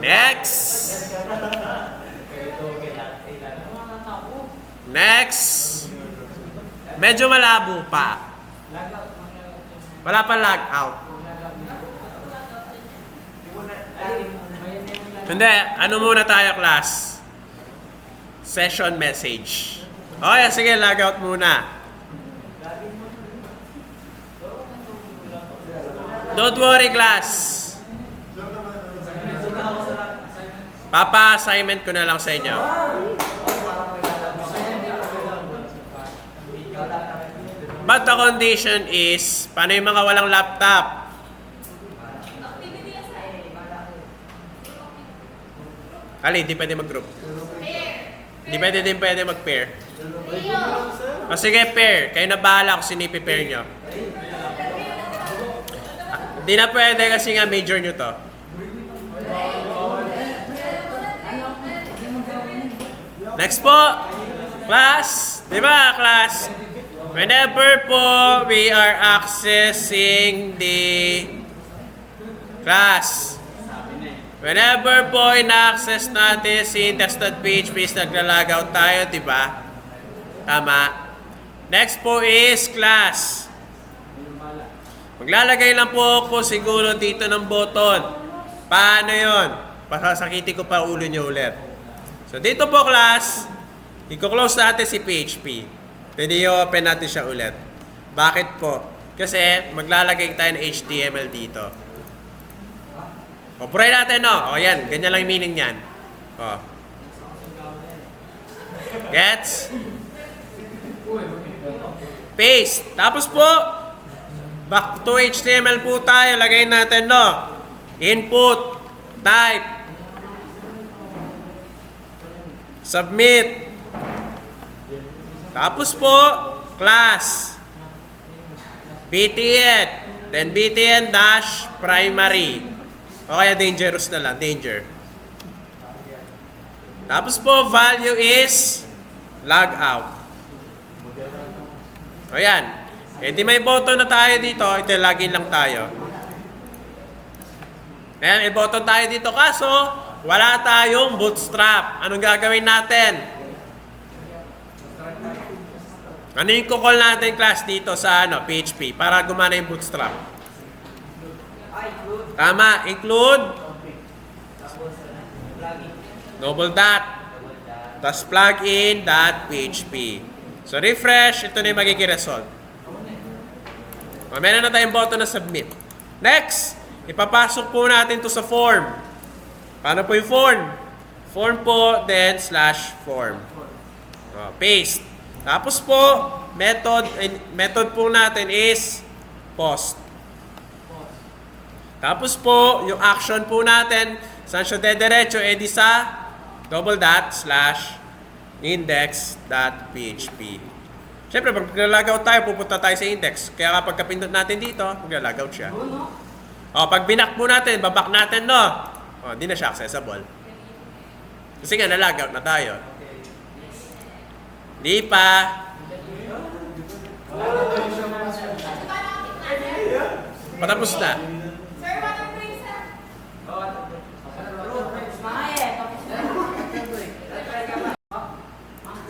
Speaker 1: Next! Next! Medyo malabo pa. Wala pa logout. Hindi, ano muna tayo class? session message. Okay, sige, log out muna. Don't worry, class. Papa-assignment ko na lang sa inyo. But the condition is, paano yung mga walang laptop? Ali, hindi pwede mag-group. Hindi pwede mag-pair. O sige, pair. Kayo na bahala kung sino i-pair nyo. Hindi na pwede kasi nga major nyo to. Next po, class. Di ba, class? Whenever po we are accessing the class, whenever po ina-access natin si index.php is nagla-logout tayo, di ba? Tama. Next po is class. Maglalagay lang po ako siguro dito ng button. Paano yon? Pasasakitin ko pa ulo nyo ulit. So dito po class, i-close natin si PHP. Then i-open natin siya ulit. Bakit po? Kasi maglalagay tayo ng HTML dito. O, pray natin, no? O, yan. Ganyan lang yung meaning niyan. O. Gets? Paste. Tapos po, back to HTML po tayo. Lagay natin, no? Input. Type. Submit. Tapos po, class. btn. Then btn dash primary. O kaya dangerous na lang. Danger. Tapos po, value is log out. O yan. E di may button na tayo dito. Ito, login lang tayo. Ayan, may button tayo dito. Kaso, wala tayong bootstrap. Anong gagawin natin? Ano yung kukol natin class dito sa PHP para gumana yung bootstrap? Tama, include double dot tas plugin dot php. So refresh, ito na yung magiging result. Meron na tayong button na submit. Next, ipapasok po natin to sa form. Paano po yung form? Form po, then slash form. Paste. Tapos po, method po natin is post. Tapos po, yung action po natin, saan siya dediretso, edi sa double dot slash index.php. Siyempre, pag nag-logout tayo, pupunta tayo sa index. Kaya kapag kapindot natin dito, mag-logout siya. O, pag binak po natin, babak natin, no? O, hindi na siya accessible. Kasi nga, na-logout na tayo. Di pa. Patapos na.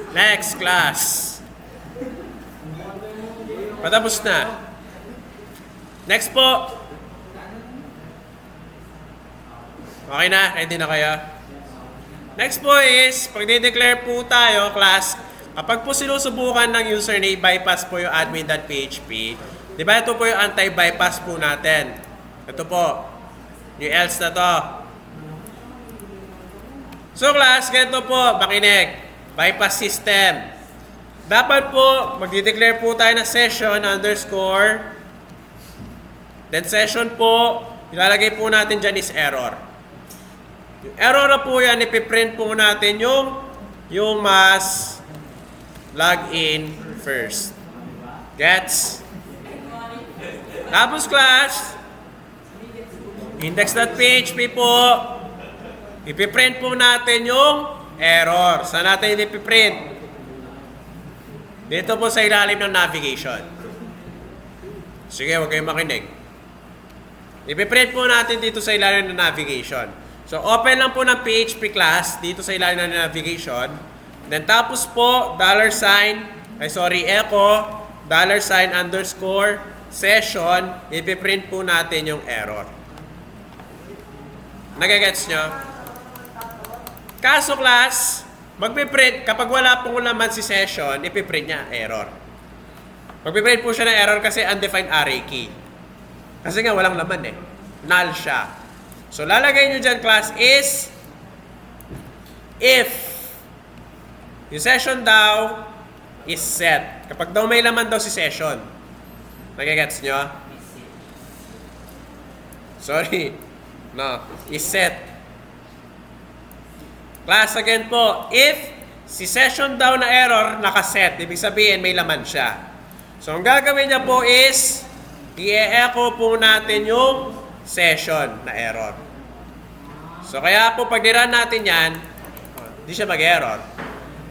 Speaker 1: Next class. Patapos na. Next po. Okay na? Ready na kayo? Next po is, pag de-declare po tayo, class, kapag po sinusubukan ng user na i-bypass po yung admin.php, di ba ito po yung anti-bypass po natin? Ito po. Yung else na to. So class, ganito po, makinig. Bypass system. Dapat po, mag-declare po tayo ng session _ then session po, ilalagay po natin dyan is error. Yung error na po yan, ipiprint po natin yung mas login first. Gets? Tapos class, index.php po, ipiprint po natin yung error. Saan natin ipiprint? Dito po sa ilalim ng navigation. Sige, huwag kayong makinig. Ipiprint po natin dito sa ilalim ng navigation. So, open lang po ng PHP class dito sa ilalim ng navigation. Then, tapos po, echo, $_ session, ipiprint po natin yung error. Nagagets nyo? Kaso class, magpiprint, kapag wala pong laman si session, ipiprint niya error. Magpiprint po siya ng error kasi undefined array key. Kasi nga walang laman eh. Null siya. So lalagay nyo dyan class is if yung session daw is set. Kapag daw may laman daw si session. Nagigets nyo? Sorry. No. Is set. Class again po. If si session daw na error nakaset, ibig sabihin may laman siya. So ang gagawin niya po is i-echo po natin yung session na error. So kaya po pag nirun natin yan, hindi siya mag-error.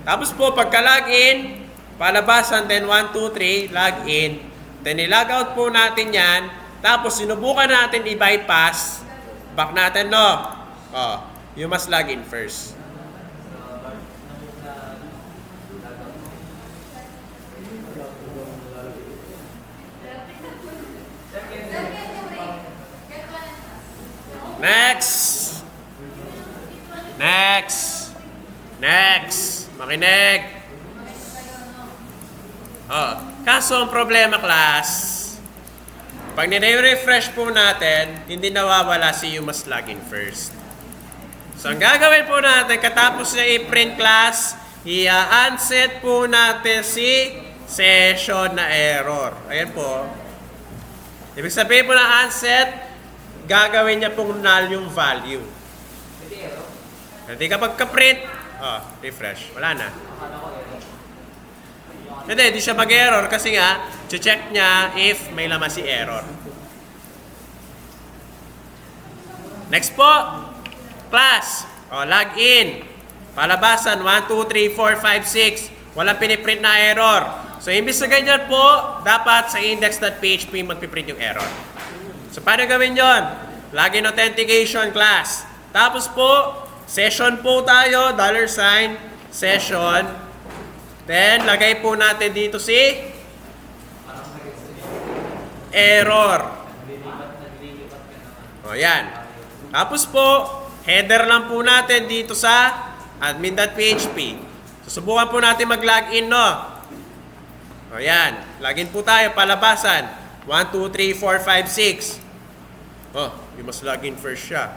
Speaker 1: Tapos po pagka-login, palabasan, then 1, 2, 3, login. Then i-log out po natin yan. Tapos sinubukan natin i-bypass. Back natin, no? Oh, you must log in first. Next. Next. Next. Makinig. Oh, kaso ang problema, class, pag nire-refresh po natin, hindi nawawala si you must log in first. So, ang gagawin po natin, katapos na i-print class, i-unset po natin si session na error. Ayan po. Ibig sabihin po na unset, gagawin niya pong null yung value. Hindi kapag ka-print, refresh. Wala na. Hindi siya mag-error kasi nga, check niya if may laman si error. Next po, class. Log in. Palabasan, 1, 2, 3, 4, 5, 6. Walang piniprint na error. So, imbis na ganyan po, dapat sa index.php magpiprint yung error. So, paano gawin yon? Login authentication class. Tapos po, session po tayo, $, session. Then, lagay po natin dito si error. O, yan. Tapos po, header lang po natin dito sa admin.php. Susubukan po natin mag-login, no? O, yan. Login po tayo, palabasan. 1, 2, 3, 4, 5, 6. Oh, you must log in first siya.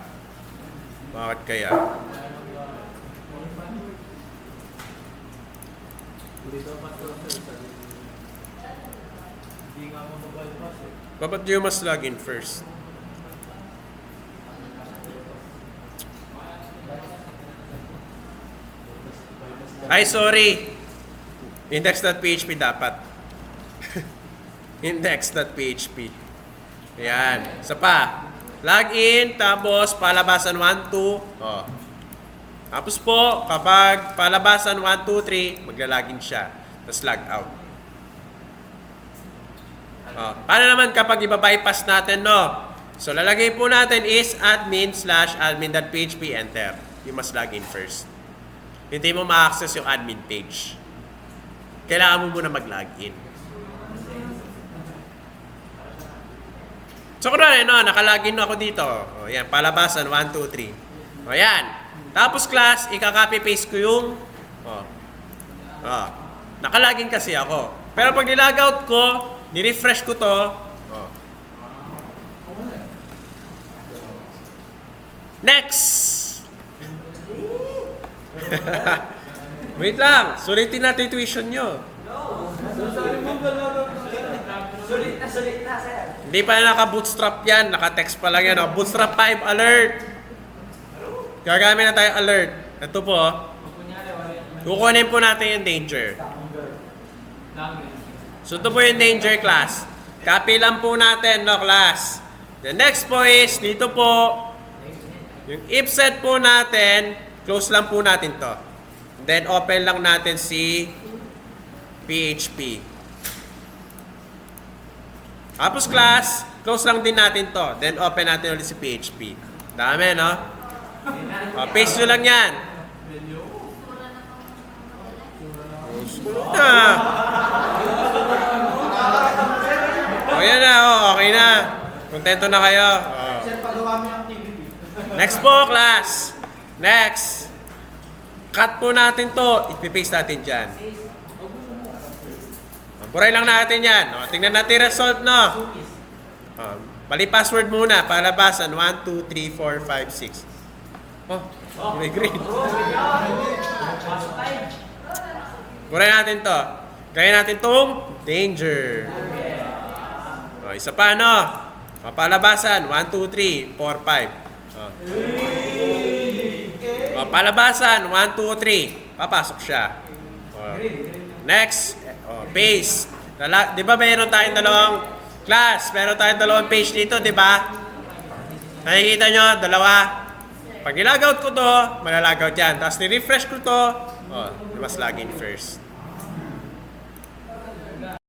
Speaker 1: Bakit kaya? But you must log in first. Ay, sorry. Index.php dapat. Index.php. Ayan. Isa pa. Login, tapos palabasan 1, 2. Oh. Tapos po, kapag palabasan 1, 2, 3, maglalagin siya. Tapos log out. Paano naman kapag iba-bypass natin, no? So, lalagay po natin is admin/admin.php, enter. You must log in first. Hindi mo ma-access yung admin page. Kailangan mo muna mag-login. So, kunwari, no, nakalagin ako dito. O, yan, palabasan, 1, 2, 3. O, yan. Tapos, class, ika-copy-paste ko yung, nakalagin kasi ako. Pero pag nilog-out ko, ni-refresh ko to, next! Wait lang, sulitin natin yung tuition nyo.
Speaker 2: Sulit na, sir.
Speaker 1: Hindi pa naka-bootstrap yan, naka-text pa lang yan. Bootstrap 5 alert! Gagamit na tayo alert. Ito po. Kukunin po natin yung danger. So ito po yung danger class. Copy lang po natin, no, class. The next po is, dito po, yung if set po natin, close lang po natin to. Then open lang natin si PHP. Tapos class, close lang din natin to. Then open natin ulit si PHP. Dami, no? Paste nyo lang yan. Yan na, okay na. Kontento na kayo. Next po, class. Next. cut po natin to, ipipaste natin dyan. Buray lang natin yan. O, tingnan natin result, no? Bali password muna, palabasan. 1, 2, 3, 4, 5, 6. Oh, may green. Buray natin to. Gaya natin tong danger. O, isa pa, no? O, palabasan. 1, 2, 3, 4, 5. O, palabasan. 1, 2, 3. Papasok siya. O, next. O, paste. Di ba mayroon tayong dalawang class? Meron tayong dalawang page dito, di ba? Nakikita nyo, dalawa. Pag nilagaut ko to, malalagout yan. Tapos ni-refresh ko to, mas login first.